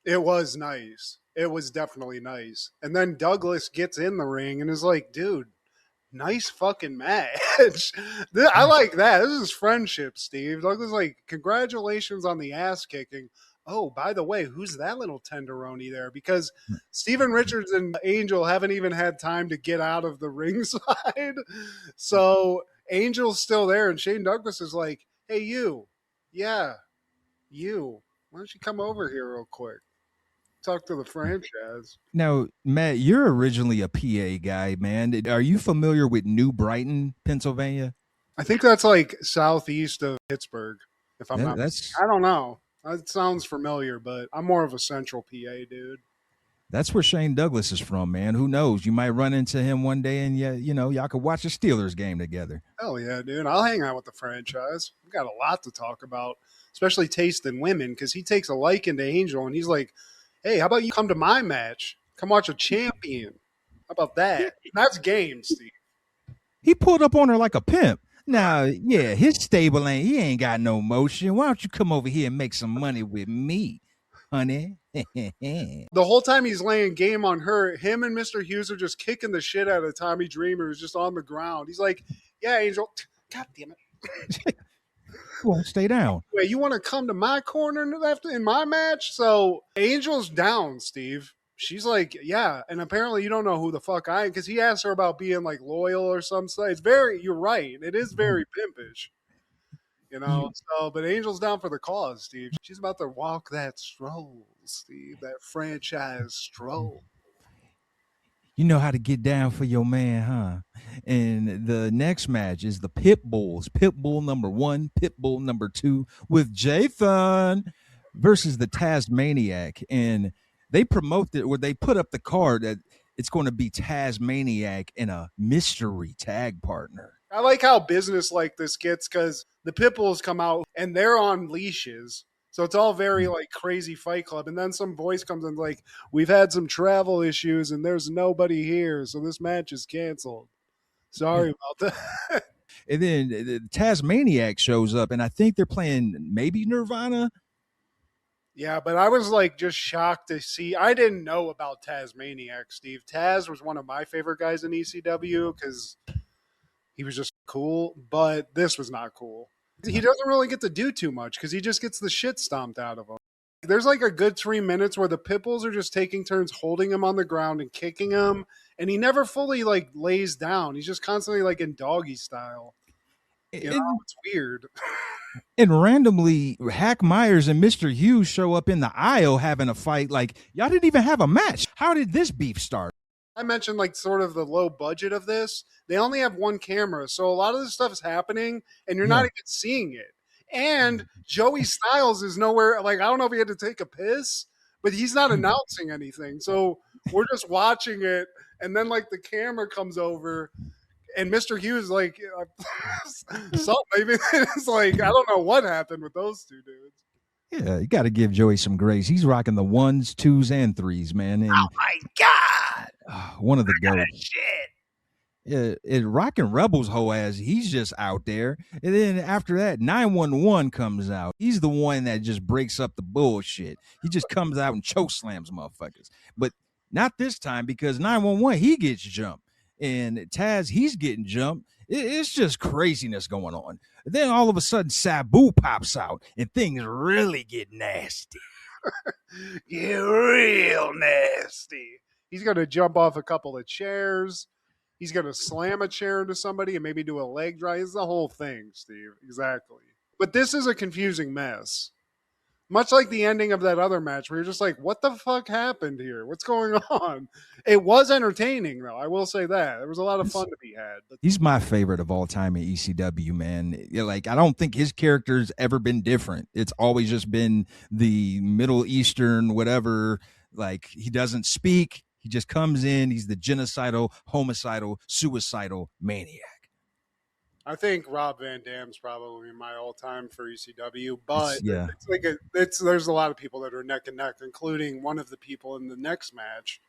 It was nice. It was definitely nice. And then Douglas gets in the ring and is like, dude, nice fucking match. I like that. This is friendship, Steve. Douglas like, congratulations on the ass kicking. Oh, by the way, who's that little tenderoni there? Because Steven Richards and Angel haven't even had time to get out of the ringside. So Angel's still there, and Shane Douglas is like, hey, you. Yeah, you. Why don't you come over here real quick? Talk to the franchise. Now, Matt, you're originally a PA guy, man. Are you familiar with New Brighton, Pennsylvania? I think that's like southeast of Pittsburgh, if I'm not mistaken. I don't know. It sounds familiar, but I'm more of a central PA dude. That's where Shane Douglas is from, man. Who knows? You might run into him one day, and y'all could watch a Steelers game together. Hell yeah, dude. I'll hang out with the franchise. We've got a lot to talk about, especially taste in women, because he takes a liking to Angel, and he's like, hey, how about you come to my match? Come watch a champion. How about that? That's game, Steve. He pulled up on her like a pimp. Now, his stable he ain't got no motion. Why don't you come over here and make some money with me? honey. The whole time he's laying game on her, him and Mr. Hughes are just kicking the shit out of Tommy Dreamer, who's just on the ground. He's like, yeah, Angel, God damn it. Won't stay down. Wait, you want to come to my corner in my match? So Angel's down, Steve. She's like, yeah. And apparently you don't know who the fuck I am, because he asked her about being like loyal or something. It's you're right. It is very pimpish. You know, so, but Angel's down for the cause, Steve. She's about to walk that stroll, Steve, that franchise stroll. You know how to get down for your man, huh? And the next match is the Pitbulls. Pitbull number 1, Pitbull number 2 with Jathan versus the Tasmaniac. And they promote it, or they put up the card that it's going to be Tasmaniac and a mystery tag partner. I like how business like this gets, because the Pitbulls come out and they're on leashes. So it's all very like crazy Fight Club. And then some voice comes in like, we've had some travel issues and there's nobody here. So this match is canceled. Sorry about that. And then the Tasmaniac shows up, and I think they're playing maybe Nirvana. Yeah, but I was like just shocked to see. I didn't know about Tasmaniac, Steve. Taz was one of my favorite guys in ECW because he was just cool, but this was not cool. He doesn't really get to do too much because he just gets the shit stomped out of him. There's like a good 3 minutes where the Pitbulls are just taking turns holding him on the ground and kicking him, and he never fully like lays down. He's just constantly like in doggy style. You know, it's weird. And randomly, Hack Meyers and Mr. Hughes show up in the aisle having a fight. Like, y'all didn't even have a match. How did this beef start? I mentioned like sort of the low budget of this. They only have one camera, so a lot of this stuff is happening and you're not even seeing it. And Joey Styles is nowhere. Like, I don't know if he had to take a piss, but he's not announcing anything. So we're just watching it, and then like the camera comes over and Mr. Hughes like something. Maybe it's like, I don't know what happened with those two dudes. Yeah, you got to give Joey some grace. He's rocking the 1s, 2s, and 3s, man. And, oh my God. One of the goats. Shit. Yeah, Rockin' Rebel's whole ass, he's just out there. And then after that, 911 comes out. He's the one that just breaks up the bullshit. He just comes out and choke slams motherfuckers. But not this time, because 911, he gets jumped. And Taz, he's getting jumped. It's just craziness going on. Then all of a sudden, Sabu pops out, and things really get nasty. Get real nasty. He's going to jump off a couple of chairs. He's going to slam a chair into somebody and maybe do a leg drop. It's the whole thing, Steve. Exactly. But this is a confusing mess. Much like the ending of that other match where you're just like, what the fuck happened here? What's going on? It was entertaining, though. I will say that. There was a lot of fun to be had. But he's my favorite of all time in ECW, man. Like, I don't think his character's ever been different. It's always just been the Middle Eastern, whatever. Like, he doesn't speak. He just comes in. He's the genocidal, homicidal, suicidal maniac. I think Rob Van Dam's probably my all-time for ECW, but there's a lot of people that are neck and neck, including one of the people in the next match,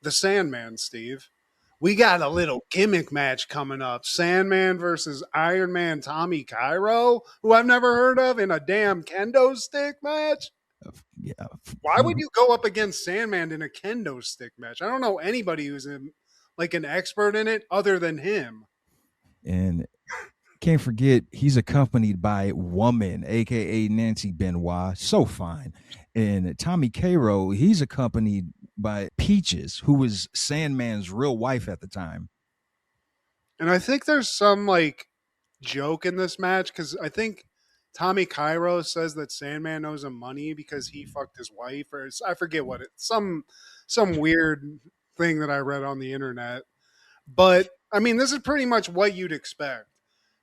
the Sandman, Steve. We got a little gimmick match coming up. Sandman versus Iron Man Tommy Cairo, who I've never heard of, in a damn kendo stick match. Yeah. Why would you go up against Sandman in a kendo stick match? I don't know anybody who's an expert in it other than him. And can't forget, he's accompanied by Woman, a.k.a. Nancy Benoit. So fine. And Tommy Cairo, he's accompanied by Peaches, who was Sandman's real wife at the time. And I think there's some, joke in this match, because I think Tommy Cairo says that Sandman owes him money because he fucked his wife, or I forget what some weird thing that I read on the internet. But, I mean, this is pretty much what you'd expect.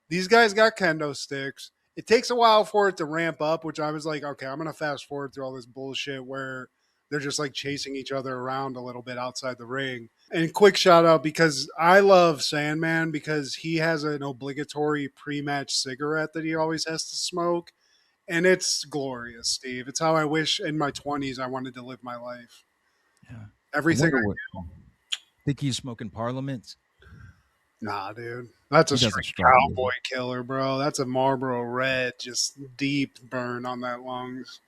These guys got kendo sticks. It takes a while for it to ramp up, which I was like, okay, I'm going to fast forward through all this bullshit where they're just chasing each other around a little bit outside the ring. And quick shout out, because I love Sandman because he has an obligatory pre-match cigarette that he always has to smoke. And it's glorious, Steve. It's how I wish in my 20s I wanted to live my life. Yeah. Everything I do. Think he's smoking Parliaments? Nah, dude. That's a straight cowboy killer, bro. That's a Marlboro Red, just deep burn on that lungs.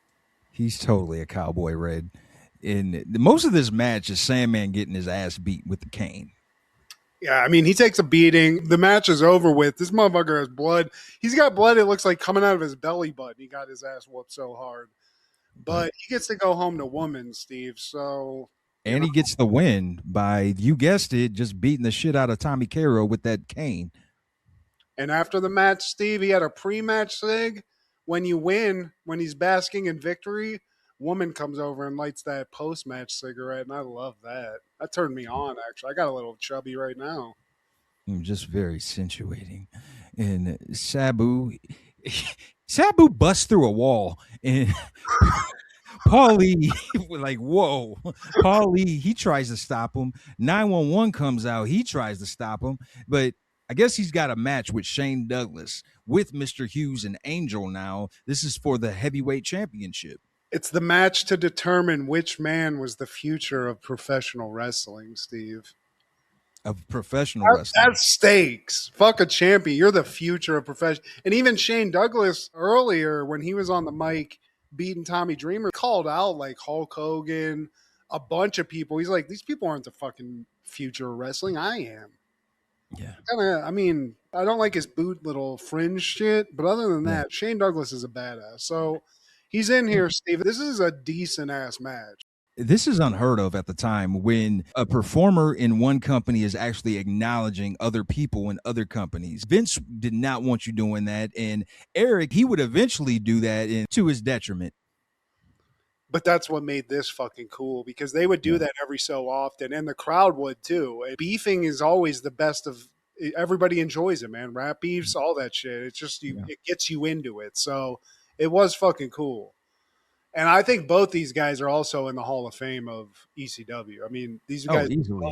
He's totally a cowboy, Red. And most of this match is Sandman getting his ass beat with the cane. Yeah, I mean, he takes a beating. The match is over with. This motherfucker has blood. He's got blood, it looks like, coming out of his belly button. He got his ass whooped so hard. But he gets to go home to woman, Steve. So, and he gets the win by, you guessed it, just beating the shit out of Tommy Cairo with that cane. And after the match, Steve, he had a pre-match sig. When you win, when he's basking in victory, woman comes over and lights that post-match cigarette, and I love that. That turned me on, actually. I got a little chubby right now. Just very accentuating. And Sabu busts through a wall, and Paulie, like, whoa. Paulie, he tries to stop him. 911 comes out. He tries to stop him, but I guess he's got a match with Shane Douglas with Mr. Hughes and Angel now. This is for the heavyweight championship. It's the match to determine which man was the future of professional wrestling, Steve. Of professional wrestling. That's stakes. Fuck a champion. You're the future of professional. And even Shane Douglas earlier, when he was on the mic beating Tommy Dreamer, called out like Hulk Hogan, a bunch of people. He's like, these people aren't the fucking future of wrestling. I am. Yeah. I mean, I don't like his boot little fringe shit, but other than that, Shane Douglas is a badass. So he's in here, Steve. This is a decent ass match. This is unheard of at the time when a performer in one company is actually acknowledging other people in other companies. Vince did not want you doing that. And Eric, he would eventually do that to his detriment. But that's what made this fucking cool, because they would do that every so often, and the crowd would too. And beefing is always the best of. Everybody enjoys it, man. Rap beefs, all that shit. It's just it gets you into it. So it was fucking cool. And I think both these guys are also in the Hall of Fame of ECW. I mean, these guys are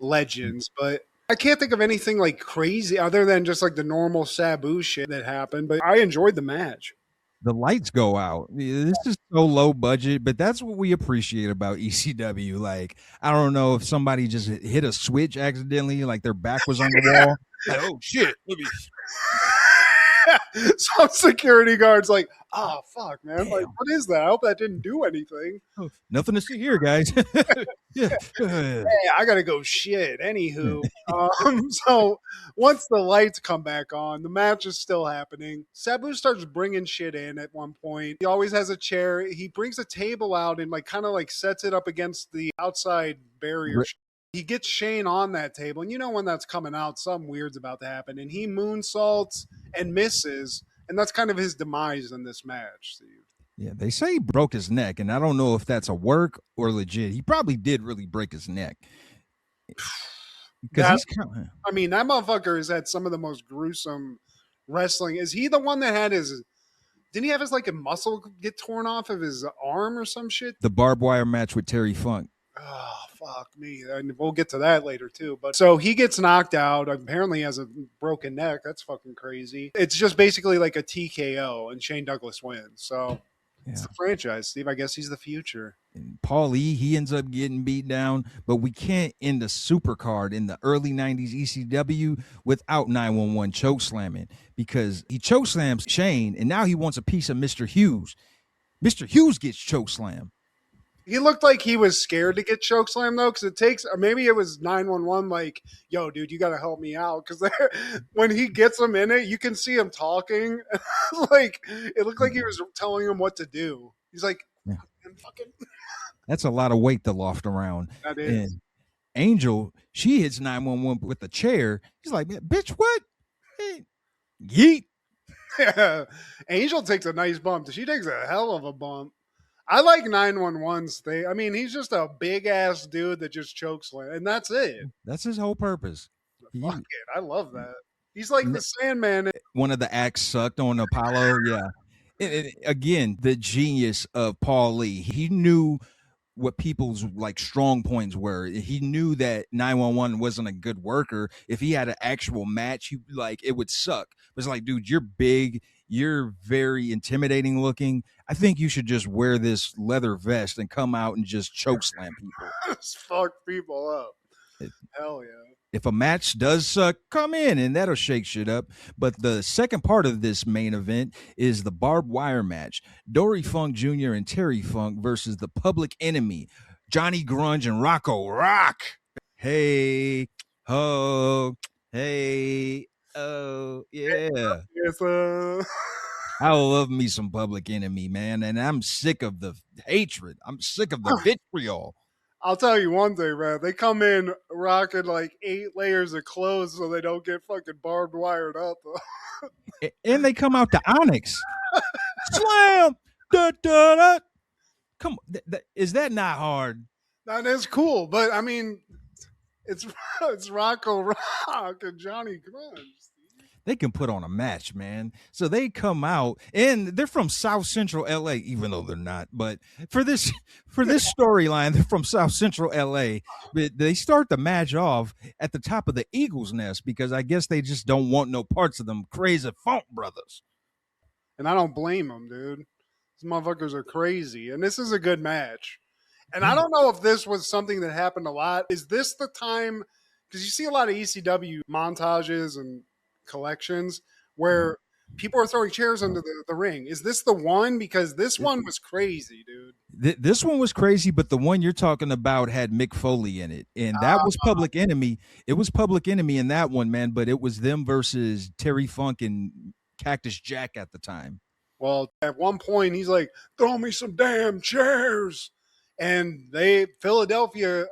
legends, but I can't think of anything like crazy other than just like the normal Sabu shit that happened. But I enjoyed the match. The lights go out. This is so low budget, but that's what we appreciate about ECW. Like, I don't know if somebody just hit a switch accidentally, like their back was on the wall. Like, oh shit. Some security guards like, oh fuck, man. Like, what is that? I hope that didn't do anything. Oh, nothing to see here, guys. Hey, I gotta go shit. Anywho, so once the lights come back on, the match is still happening. Sabu starts bringing shit in at one point. He always has a chair. He brings a table out and like kind of like sets it up against the outside barrier. He gets Shane on that table, and you know when that's coming out, something weird's about to happen. And he moonsaults and misses, and that's kind of his demise in this match, Steve. Yeah, they say he broke his neck, and I don't know if that's a work or legit. He probably did really break his neck. I mean, that motherfucker has had some of the most gruesome wrestling. Is he the one that had his... Didn't he have his like a muscle get torn off of his arm or some shit? The barbed wire match with Terry Funk. Oh, fuck me. And we'll get to that later, too. But so he gets knocked out. Apparently, he has a broken neck. That's fucking crazy. It's just basically like a TKO, and Shane Douglas wins. So it's the franchise, Steve. I guess he's the future. And Paulie, he ends up getting beat down, but we can't end the supercard in the early 90s ECW without 911 chokeslamming, because he chokeslams Shane, and now he wants a piece of Mr. Hughes. Mr. Hughes gets chokeslammed. He looked like he was scared to get chokeslammed, though, because it takes, or maybe it was 911, like, yo, dude, you got to help me out. Because when he gets him in it, you can see him talking. Like, it looked like he was telling him what to do. He's like, fucking. That's a lot of weight to loft around. That is. And Angel, she hits 911 with the chair. He's like, bitch, what? Hey, yeet. Yeah. Angel takes a nice bump. She takes a hell of a bump. I like 911's thing. I mean, he's just a big ass dude that just chokes, and that's it. That's his whole purpose. Fuck it. I love that. He's like the Sandman. One of the acts sucked on Apollo. Yeah. And again, the genius of Paul Lee. He knew what people's like strong points were. He knew that 911 wasn't a good worker. If he had an actual match, he like it would suck. But it's like, dude, you're big. You're very intimidating looking. I think you should just wear this leather vest and come out and just choke slam people. Just fuck people up. Hell yeah. If a match does suck, come in and that'll shake shit up. But the second part of this main event is the barbed wire match. Dory Funk Jr. and Terry Funk versus the Public Enemy, Johnny Grunge and Rocco Rock. Hey, ho, hey, oh, yeah. Yes, I love me some Public Enemy, man. And I'm sick of the hatred. I'm sick of the vitriol. I'll tell you one thing, man. They come in rocking like 8 layers of clothes so they don't get fucking barbed wired up. And they come out to Onyx. Slam! Da, da, da. Come on. Is that not hard? That is cool, but I mean, it's Rocco Rock and Johnny Grunge. They can put on a match, man. So they come out, and they're from South Central LA, even though they're not. But for this storyline, they're from South Central LA. But they start the match off at the top of the Eagles Nest because I guess they just don't want no parts of them crazy Funk brothers. And I don't blame them, dude. These motherfuckers are crazy, and this is a good match. And I don't know if this was something that happened a lot. Is this the time? Because you see a lot of ECW montages and collections where people are throwing chairs into the ring. Is this the one? Because this one was crazy, dude. This one was crazy, but the one you're talking about had Mick Foley in it, and that was Public Enemy. It was Public Enemy in that one, man, but it was them versus Terry Funk and Cactus Jack at the time. Well, at one point, he's like, throw me some damn chairs. And Philadelphia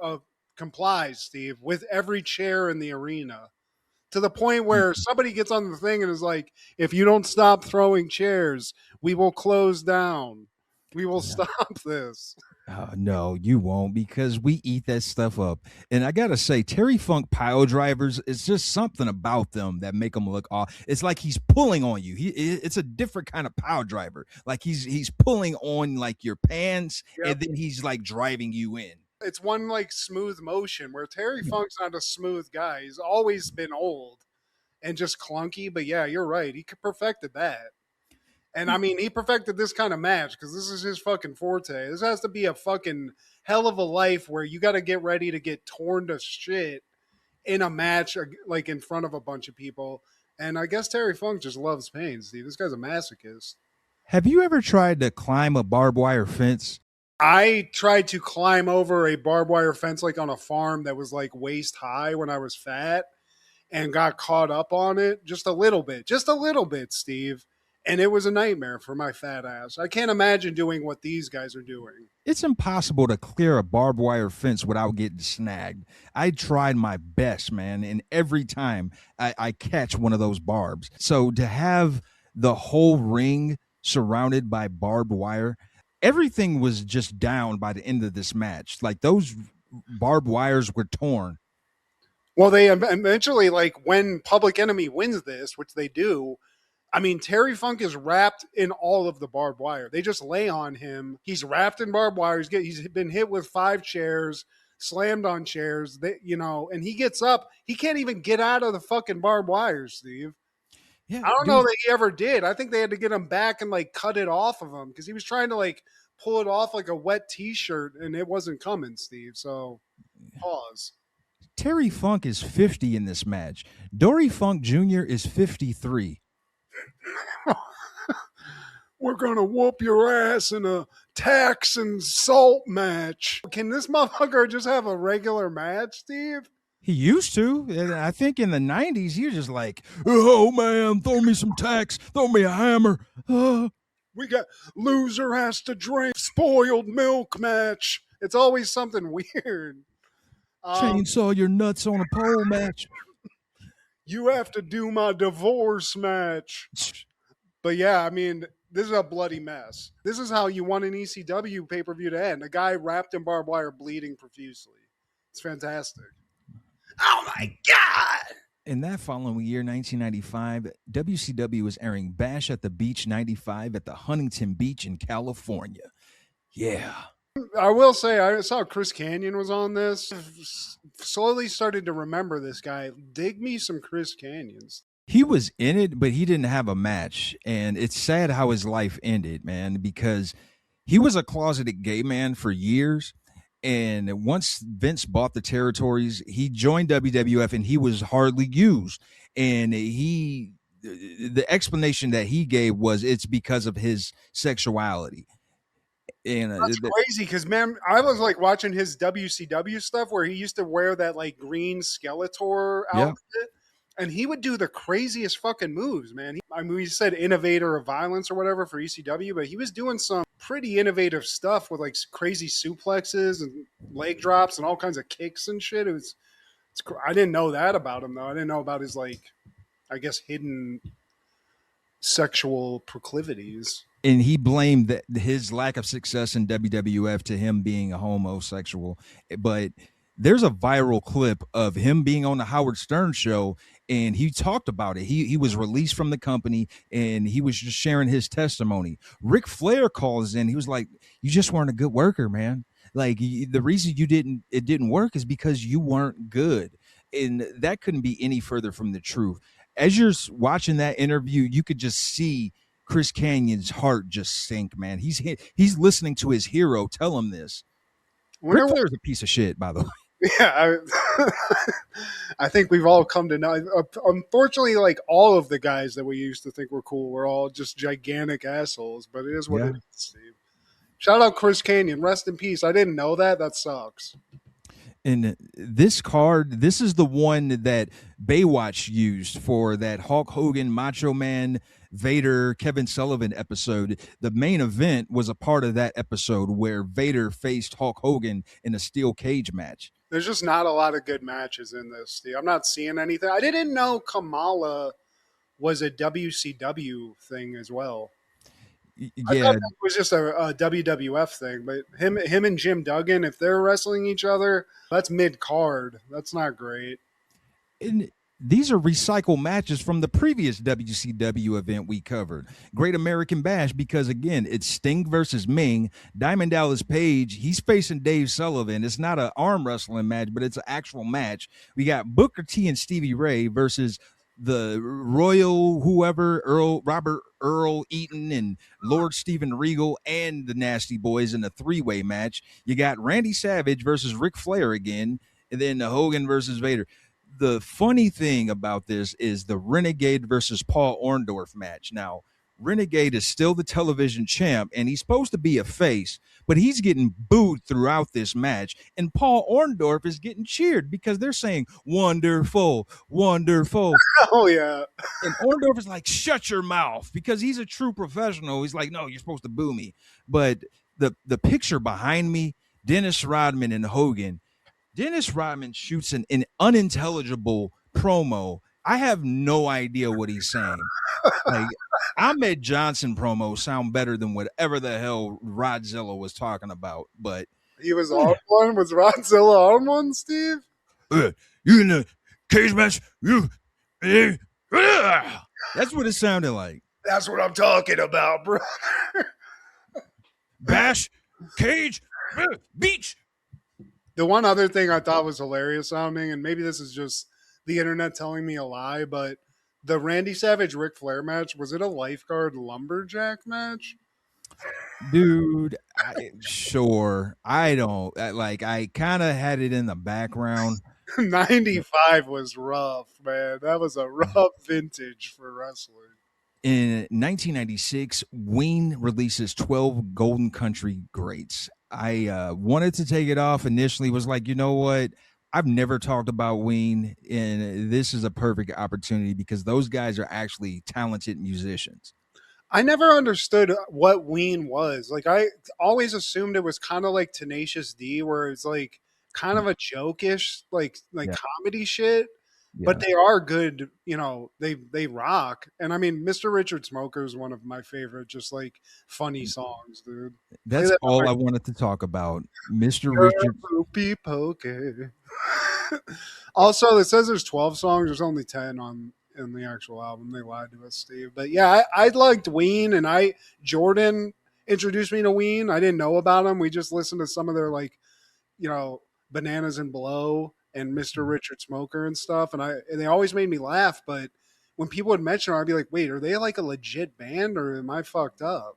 complies, Steve, with every chair in the arena. To the point where somebody gets on the thing and is like, if you don't stop throwing chairs, we will close down. We will stop this. No, you won't, because we eat that stuff up. And I got to say, Terry Funk pile drivers, it's just something about them that make them look off. It's like he's pulling on you. It's a different kind of pile driver. Like he's pulling on like your pants, and then he's like driving you in. It's one like smooth motion where Terry Funk's not a smooth guy. He's always been old and just clunky. But yeah, you're right. He perfected that. And I mean, he perfected this kind of match because this is his fucking forte. This has to be a fucking hell of a life where you got to get ready to get torn to shit in a match, like in front of a bunch of people. And I guess Terry Funk just loves pain, Steve. This guy's a masochist. Have you ever tried to climb a barbed wire fence? I tried to climb over a barbed wire fence like on a farm that was like waist high when I was fat and got caught up on it just a little bit, Steve. And it was a nightmare for my fat ass. I can't imagine doing what these guys are doing. It's impossible to clear a barbed wire fence without getting snagged. I tried my best, man, and every time I catch one of those barbs. So to have the whole ring surrounded by barbed wire, everything was just down by the end of this match. Like those barbed wires were torn. Well, they eventually, like when Public Enemy wins this, which they do, I mean, Terry Funk is wrapped in all of the barbed wire. They just lay on him. He's wrapped in barbed wire. He's been hit with 5 chairs, slammed on chairs, and he gets up. He can't even get out of the fucking barbed wire, Steve. Yeah, I don't know that he ever did. I think they had to get him back and like cut it off of him because he was trying to like pull it off like a wet t-shirt and it wasn't coming, Steve. So pause. Terry Funk is 50 in this match. Dory Funk Jr. is 53. We're going to whoop your ass in a tax and salt match. Can this motherfucker just have a regular match, Steve? He used to. I think in the 90s, he was just like, oh, man, throw me some tacks. Throw me a hammer. We got loser has to drink spoiled milk match. It's always something weird. Chainsaw your nuts on a pole match. You have to do my divorce match. But yeah, I mean, this is a bloody mess. This is how you want an ECW pay-per-view to end. A guy wrapped in barbed wire bleeding profusely. It's fantastic. Oh my God! In that following year, 1995, WCW was airing Bash at the Beach 95 at the Huntington Beach in California. Yeah. I will say, I saw Chris Kanyon was on this. Slowly started to remember this guy. Dig me some Chris Kanyons. He was in it, but he didn't have a match. And it's sad how his life ended, man, because he was a closeted gay man for years. And once Vince bought the territories, he joined WWF and he was hardly used. And the explanation that he gave was it's because of his sexuality. And that's crazy because, man, I was like watching his WCW stuff where he used to wear that like green Skeletor outfit, and he would do the craziest fucking moves, man. He said innovator of violence or whatever for ECW, but he was doing some pretty innovative stuff with like crazy suplexes and leg drops and all kinds of kicks and shit. I didn't know that about him though. I didn't know about his like, I guess, hidden sexual proclivities. And he blamed his lack of success in WWF to him being a homosexual. But there's a viral clip of him being on the Howard Stern show, and he talked about it. He was released from the company, and he was just sharing his testimony. Ric Flair calls in. He was like, "You just weren't a good worker, man. Like the reason it didn't work is because you weren't good." And that couldn't be any further from the truth. As you're watching that interview, you could just see Chris Canyon's heart just sink, man. He's listening to his hero tell him this. Ric Flair's a piece of shit, by the way. Yeah, I think we've all come to know. Unfortunately, like all of the guys that we used to think were cool were all just gigantic assholes, but it is what it is, Steve. Shout out Chris Canyon. Rest in peace. I didn't know that. That sucks. And this card, this is the one that Baywatch used for that Hulk Hogan, Macho Man, Vader, Kevin Sullivan episode. The main event was a part of that episode where Vader faced Hulk Hogan in a steel cage match. There's just not a lot of good matches in this, Steve. I'm not seeing anything. I didn't know Kamala was a WCW thing as well. I thought that was just a WWF thing, but him and Jim Duggan, if they're wrestling each other, that's mid-card. That's not great. And these are recycled matches from the previous WCW event we covered, Great American Bash, because, again, it's Sting versus Ming. Diamond Dallas Page, he's facing Dave Sullivan. It's not an arm wrestling match, but it's an actual match. We got Booker T and Stevie Ray versus the Royal Robert Earl Eaton and Lord Steven Regal and the Nasty Boys in a three-way match. You got Randy Savage versus Ric Flair again, and then the Hogan versus Vader. The funny thing about this is the Renegade versus Paul Orndorff match. Now, Renegade is still the television champ, and he's supposed to be a face, but he's getting booed throughout this match, and Paul Orndorff is getting cheered because they're saying, "Wonderful, wonderful." Oh, yeah. And Orndorff is like, "Shut your mouth," because he's a true professional. He's like, "No, you're supposed to boo me." But the picture behind me, Dennis Rodman and Hogan, Dennis Rodman shoots an unintelligible promo. I have no idea what he's saying. Like, Ahmed Johnson promos sound better than whatever the hell Rodzilla was talking about. But he was on one. Was Rodzilla on one, Steve? You in the cage match? That's what it sounded like. That's what I'm talking about, bro. Bash, cage, beach. The one other thing I thought was hilarious sounding, and maybe this is just the internet telling me a lie, but the Randy Savage Ric Flair match, was it a lifeguard lumberjack match? Dude, sure. I don't like. I kind of had it in the background. 95 was rough, man. That was a rough vintage for wrestling. In 1996, Ween releases 12 Golden Country Greats. I wanted to take it off initially, was like, you know what? I've never talked about Ween, and this is a perfect opportunity because those guys are actually talented musicians. I never understood what Ween was. Like, I always assumed it was kind of like Tenacious D, where it's like kind of a jokish, like comedy shit. Yeah. But they are good, you know, they rock. And I mean, Mr. Richard Smoker is one of my favorite, just like funny songs, dude. That's all I wanted to talk about. Mr. Richard. Also, it says there's 12 songs. There's only 10 in the actual album. They lied to us, Steve. But yeah, I liked Ween, and Jordan introduced me to Ween. I didn't know about them. We just listened to some of their, like, you know, Bananas and Blow and Mr. Richard Smoker and stuff. And they always made me laugh. But when people would mention them, I'd be like, wait, are they like a legit band or am I fucked up?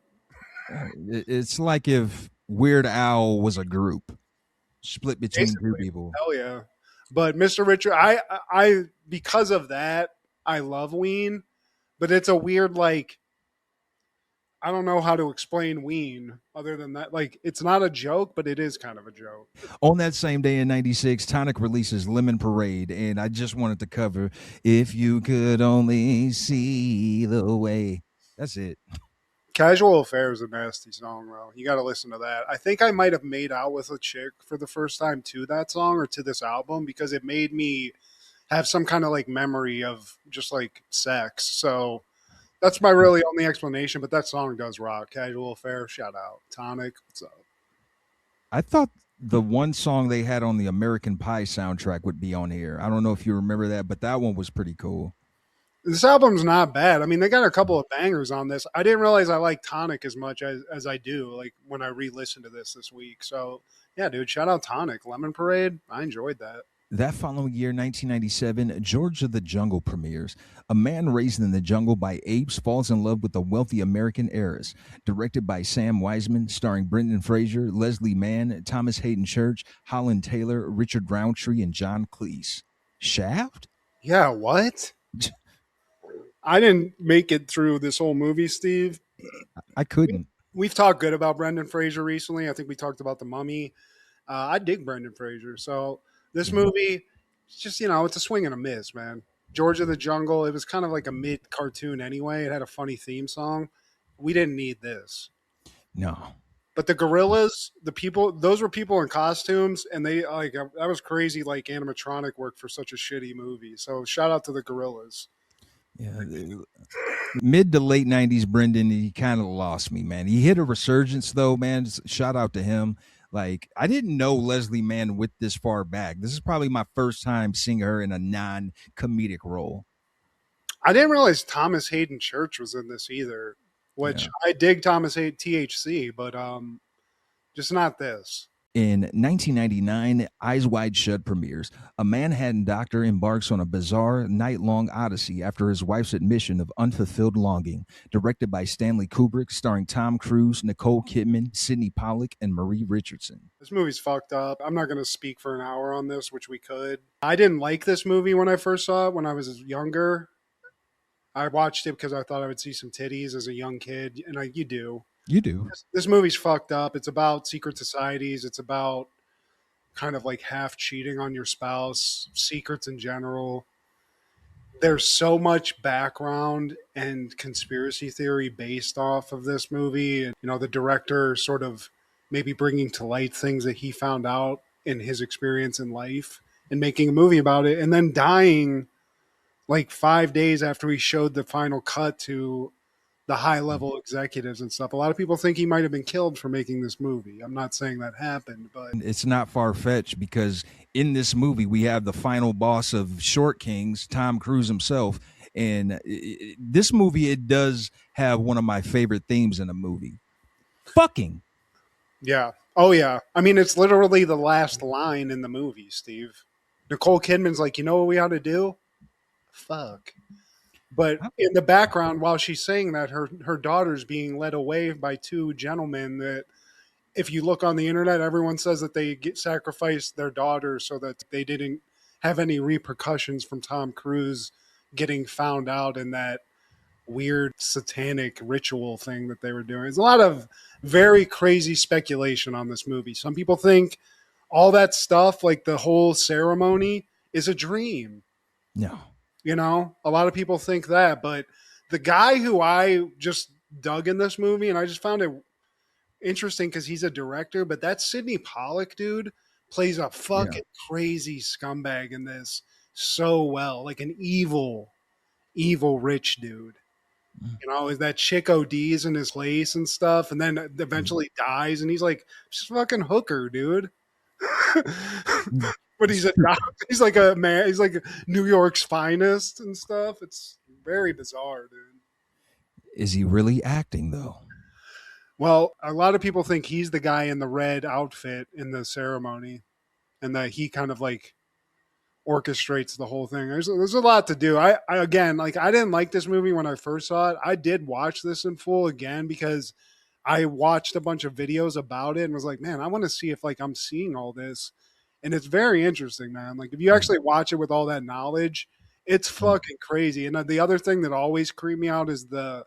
It's like if Weird Al was a group. split between two Basically. people. Hell yeah. But Mr. Richard, I because of that, I love Ween, but it's a weird, like, I don't know how to explain Ween other than that. Like, it's not a joke, but it is kind of a joke. On that same day in 96, Tonic releases Lemon Parade, and I just wanted to cover If You Could Only See the Way. That's it. Casual Affair is a nasty song, though. You got to listen to that. I think I might have made out with a chick for the first time to that song or to this album because it made me have some kind of like memory of just like sex. So that's my really only explanation, but that song does rock. Casual Affair, shout out. Tonic, what's up? I thought the one song they had on the American Pie soundtrack would be on here. I don't know if you remember that, but that one was pretty cool. This album's not bad. I mean, they got a couple of bangers on this. I didn't realize I like Tonic as much as I do, like when I re-listened to this week. So, yeah, dude, shout out Tonic. Lemon Parade, I enjoyed that. That following year, 1997, George of the Jungle premieres. A man raised in the jungle by apes falls in love with a wealthy American heiress. Directed by Sam Wiseman, starring Brendan Fraser, Leslie Mann, Thomas Hayden Church, Holland Taylor, Richard Roundtree, and John Cleese. Shaft? Yeah, what? I didn't make it through this whole movie, Steve. I couldn't. We've talked good about Brendan Fraser recently. I think we talked about The Mummy. I dig Brendan Fraser. So this movie, it's just, it's a swing and a miss, man. George of the Jungle, it was kind of like a mid-cartoon anyway. It had a funny theme song. We didn't need this. No. But the gorillas, the people, those were people in costumes, and they, like, that was crazy, like, animatronic work for such a shitty movie. So shout out to the gorillas. Yeah, mid to late 90s, Brendan, he kind of lost me, man. He hit a resurgence, though, man. Just shout out to him. Like, I didn't know Leslie Mann went this far back. This is probably my first time seeing her in a non-comedic role. I didn't realize Thomas Hayden Church was in this either, which I dig Thomas Hayden THC, but just not this. In 1999, Eyes Wide Shut premieres. A Manhattan doctor embarks on a bizarre night-long odyssey after his wife's admission of unfulfilled longing. Directed by Stanley Kubrick, starring Tom Cruise, Nicole Kidman, Sidney Pollack, and Marie Richardson. This movie's fucked up. I'm not going to speak for an hour on this, which we could. I didn't like this movie when I first saw it when I was younger. I watched it because I thought I would see some titties as a young kid, and you do. You do. This movie's fucked up. It's about secret societies. It's about kind of like half cheating on your spouse, secrets in general. There's so much background and conspiracy theory based off of this movie. And, the director sort of maybe bringing to light things that he found out in his experience in life and making a movie about it, and then dying like 5 days after he showed the final cut to the high-level executives and stuff. A lot of people think he might have been killed for making this movie. I'm not saying that happened, but it's not far-fetched because in this movie we have the final boss of Short Kings, Tom Cruise himself, and this movie, it does have one of my favorite themes in the movie. Fucking. Yeah. Oh, yeah. I mean, it's literally the last line in the movie, Steve. Nicole Kidman's like, you know what we ought to do? Fuck. But in the background, while she's saying that, her daughter's being led away by two gentlemen that, if you look on the internet, everyone says that they sacrificed their daughter so that they didn't have any repercussions from Tom Cruise getting found out in that weird satanic ritual thing that they were doing. There's a lot of very crazy speculation on this movie. Some people think all that stuff, like the whole ceremony, is a dream. No. A lot of people think that, but the guy who I just dug in this movie, and I just found it interesting because he's a director, but that Sidney Pollack dude plays a fucking crazy scumbag in this so well, like an evil rich dude. Is that chick ODs in his place and stuff, and then eventually dies, and he's like, just fucking hooker, dude. But he's like a man. He's like New York's finest and stuff. It's very bizarre, dude. Is he really acting though? Well, a lot of people think he's the guy in the red outfit in the ceremony, and that he kind of like orchestrates the whole thing. There's a lot to do. I didn't like this movie when I first saw it. I did watch this in full again because I watched a bunch of videos about it and was like, man, I want to see if like I'm seeing all this. And it's very interesting, man. Like if you actually watch it with all that knowledge, it's fucking crazy. And the other thing that always creeped me out is the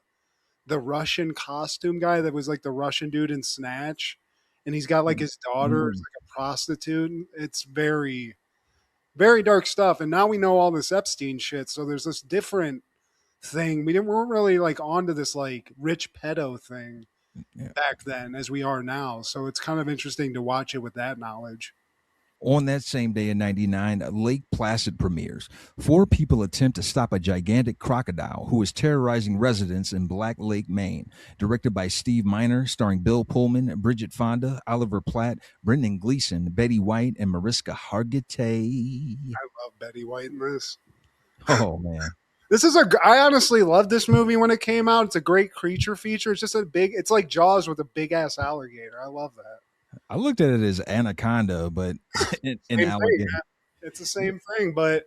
Russian costume guy that was like the Russian dude in Snatch. And he's got like his daughter is like a prostitute. It's very, very dark stuff. And now we know all this Epstein shit. So there's this different thing. We weren't really like onto this like rich pedo thing back then as we are now. So it's kind of interesting to watch it with that knowledge. On that same day in 99, Lake Placid premieres. 4 people attempt to stop a gigantic crocodile who is terrorizing residents in Black Lake, Maine. Directed by Steve Miner, starring Bill Pullman, Bridget Fonda, Oliver Platt, Brendan Gleeson, Betty White, and Mariska Hargitay. I love Betty White in this. Oh, man. I honestly loved this movie when it came out. It's a great creature feature. It's just it's like Jaws with a big ass alligator. I love that. I looked at it as Anaconda, but an alligator. It's the same thing, but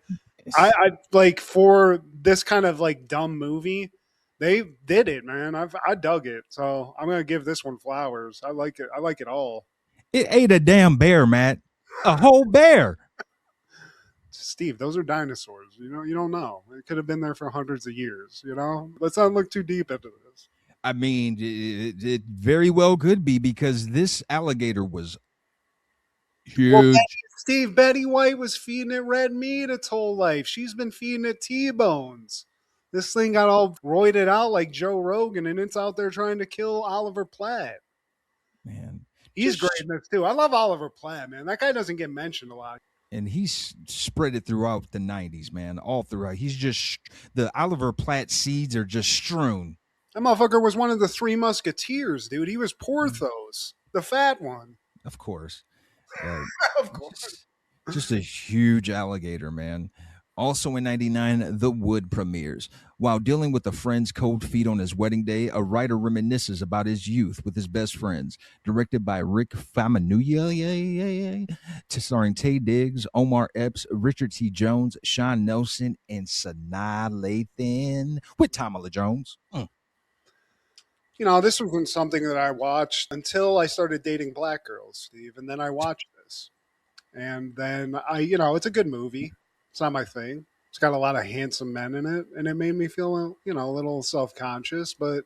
I like for this kind of like dumb movie, they did it, man. I dug it, so I'm gonna give this one flowers. I like it. I like it all. It ate a damn bear, Matt. A whole bear. Steve, those are dinosaurs. You don't know. It could have been there for hundreds of years. Let's not look too deep into this. I mean, it very well could be because this alligator was huge. Well, Steve, Betty White was feeding it red meat its whole life. She's been feeding it T-bones. This thing got all roided out like Joe Rogan, and it's out there trying to kill Oliver Platt. Man, he's great in this too. I love Oliver Platt, man. That guy doesn't get mentioned a lot. And he's spread it throughout the 90s, man, all throughout. He's just, the Oliver Platt seeds are just strewn. That motherfucker was one of the 3 Musketeers, dude. He was Porthos, the fat one. Of course. Of course. Just a huge alligator, man. Also in 99, The Wood premieres. While dealing with a friend's cold feet on his wedding day, a writer reminisces about his youth with his best friends. Directed by Rick Famuyiwa, starring Taye Diggs, Omar Epps, Richard T. Jones, Sean Nelson, and Sanaa Lathan with Tommy Jones. This wasn't something that I watched until I started dating black girls, Steve. And then I watched this. And then it's a good movie. It's not my thing. It's got a lot of handsome men in it. And it made me feel, a little self-conscious. But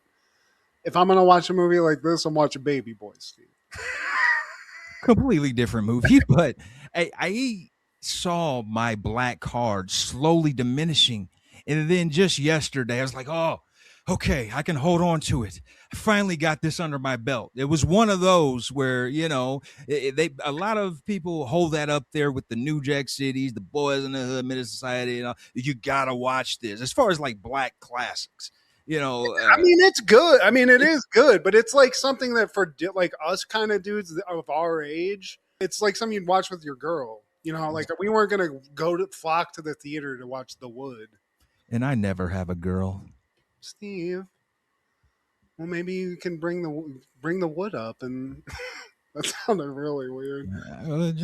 if I'm going to watch a movie like this, I'm watching Baby Boy, Steve. Completely different movie. But I saw my black card slowly diminishing. And then just yesterday, I was like, oh, okay, I can hold on to it. I finally got this under my belt. It was one of those where, a lot of people hold that up there with the New Jack Cities, the Boys in the Hood, Menace Society. You gotta watch this. As far as like black classics, it's good. It is good, but it's like something that for like us kind of dudes of our age, it's like something you'd watch with your girl. Like we weren't gonna flock to the theater to watch The Wood. And I never have a girl. Steve, well, maybe you can bring the wood up, and that sounded really weird.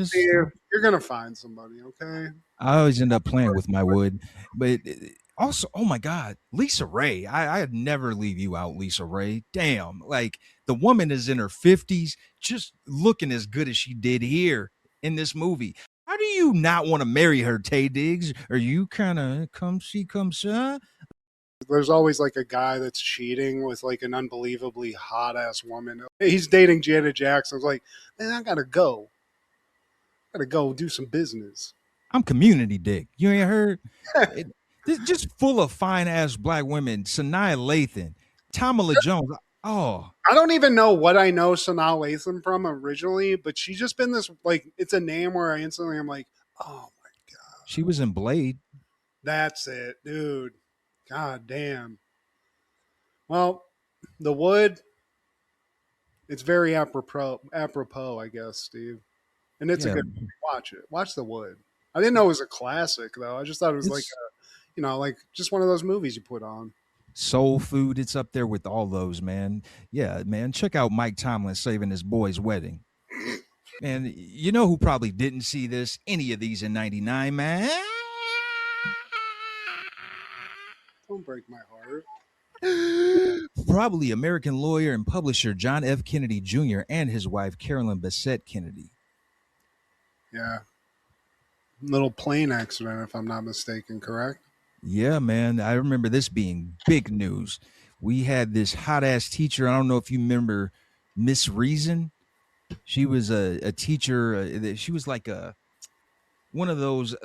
Steve, you're gonna find somebody, okay? I always end up playing with my wood, but also, oh my God, Lisa Ray. I'd never leave you out, Lisa Ray. Damn, like the woman is in her 50s, just looking as good as she did here in this movie. How do you not want to marry her, Taye Diggs? Are you kind of come see, come sir? There's always like a guy that's cheating with like an unbelievably hot ass woman. He's dating Janet Jackson. I was like, man, I gotta go do some business. I'm community dick. You ain't heard? Just full of fine ass black women. Sanaa Lathan, Tommy Jones. Oh, I don't even know what I know Sanaa Lathan from originally, but she's just been this like it's a name where I instantly am like, oh my God. She was in Blade. That's it, dude. God damn. Well, The Wood, it's very apropos, I guess, Steve. And it's a good movie. Watch it. Watch The Wood. I didn't know it was a classic, though. I just thought it was like just one of those movies you put on. Soul Food, it's up there with all those, man. Yeah, man. Check out Mike Tomlin saving his boy's wedding. And you know who probably didn't see any of these in 99, man? Don't break my heart. Probably American lawyer and publisher John F. Kennedy Jr. and his wife Carolyn Bessette Kennedy. Yeah. Little plane accident, if I'm not mistaken, correct? Yeah, man. I remember this being big news. We had this hot ass teacher. I don't know if you remember Miss Reason. She was a teacher. She was like one of those,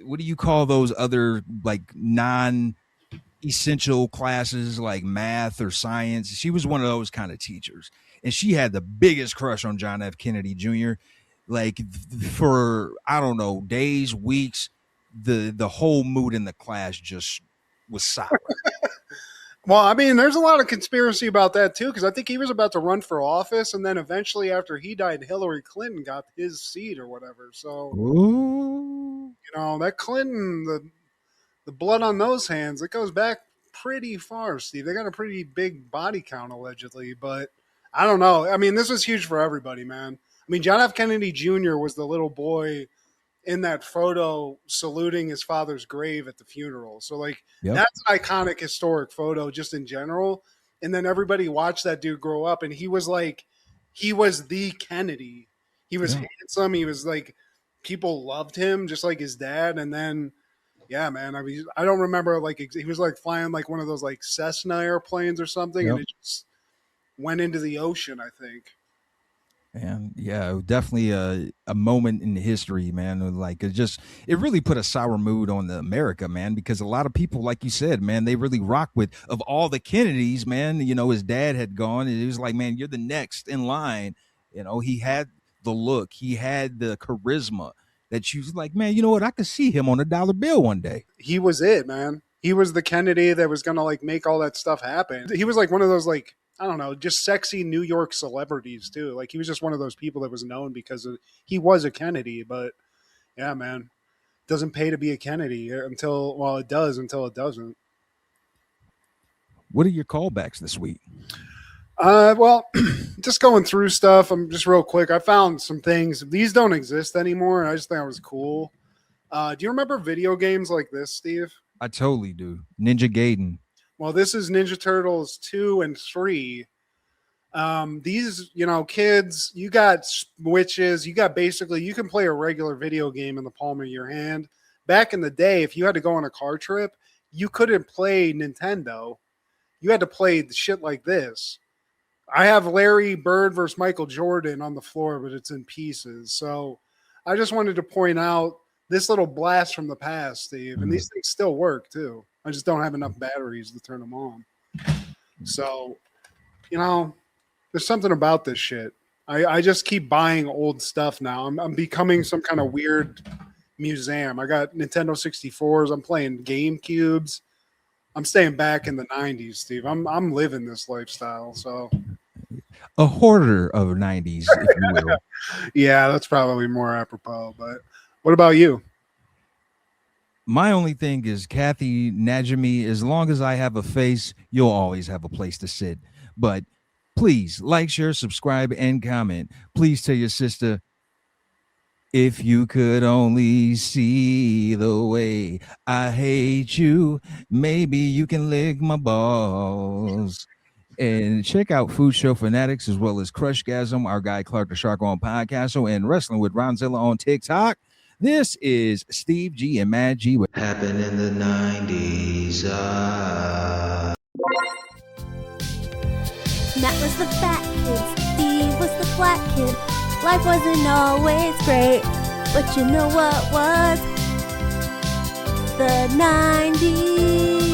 what do you call those other like non-essential classes like math or science? She was one of those kind of teachers. And she had the biggest crush on John F. Kennedy Jr. Like for, I don't know, days, weeks, the whole mood in the class just was sour. Well, I mean, there's a lot of conspiracy about that too, because I think he was about to run for office, and then eventually, after he died, Hillary Clinton got his seat or whatever. So, Ooh. you know, that Clinton, the blood on those hands, it goes back pretty far, Steve. They got a pretty big body count allegedly, but I don't know. I mean, this was huge for everybody, man. I mean, John F. Kennedy Jr. was the little boy in that photo saluting his father's grave at the funeral. So like that's an iconic historic photo just in general. And then everybody watched that dude grow up, and he was the Kennedy. He was handsome. He was like, people loved him just like his dad. And then, yeah, man, I mean, I don't remember, like, he was like flying like one of those like Cessna airplanes or something. And it just went into the ocean, I think. And yeah, definitely a moment in history, man. Like it really put a sour mood on the America, man, because a lot of people, like you said, man, they really rock with, of all the Kennedys, man, you know, his dad had gone, and it was like, man, you're the next in line. You know, he had the look, he had the charisma that you was like, man, you know what? I could see him on a dollar bill one day. He was it, man. He was the Kennedy that was going to like make all that stuff happen. He was like one of those, like, I don't know, just sexy New York celebrities too. Like he was just one of those people that was known because he was a Kennedy. But yeah, man, it doesn't pay to be a Kennedy until it does until it doesn't. What are your callbacks this week? Well, just going through stuff. I'm just real quick. I found some things. These don't exist anymore, and I just think it was cool. Do you remember video games like this, Steve? I totally do. Ninja Gaiden. Well, this is Ninja Turtles 2 and 3. These, you know, kids, you got switches. You got basically, you can play a regular video game in the palm of your hand. Back in the day, if you had to go on a car trip, you couldn't play Nintendo. You had to play shit like this. I have Larry Bird versus Michael Jordan on the floor, but it's in pieces. So I just wanted to point out this little blast from the past, Steve. And these things still work, too. I just don't have enough batteries to turn them on. So, you know, there's something about this shit. I just keep buying old stuff now. I'm becoming some kind of weird museum. I got Nintendo 64s. I'm playing GameCubes. I'm staying back in the 90s, Steve. I'm living this lifestyle. So a hoarder of 90s, if you will. Yeah, that's probably more apropos. But what about you? My only thing is, Kathy Najimy, as long as I have a face, you'll always have a place to sit. But please like, share, subscribe, and comment. Please tell your sister, if you could only see the way I hate you, maybe you can lick my balls. And check out Food Show Fanatics as well as Crushgasm, our guy Clark the Shark on Podcast, and Wrestling with Ronzilla on TikTok. This is Steve G and Mad G. Happened in the 90s. Matt was the fat kid, Steve was the black kid. Life wasn't always great, but you know what was? The 90s.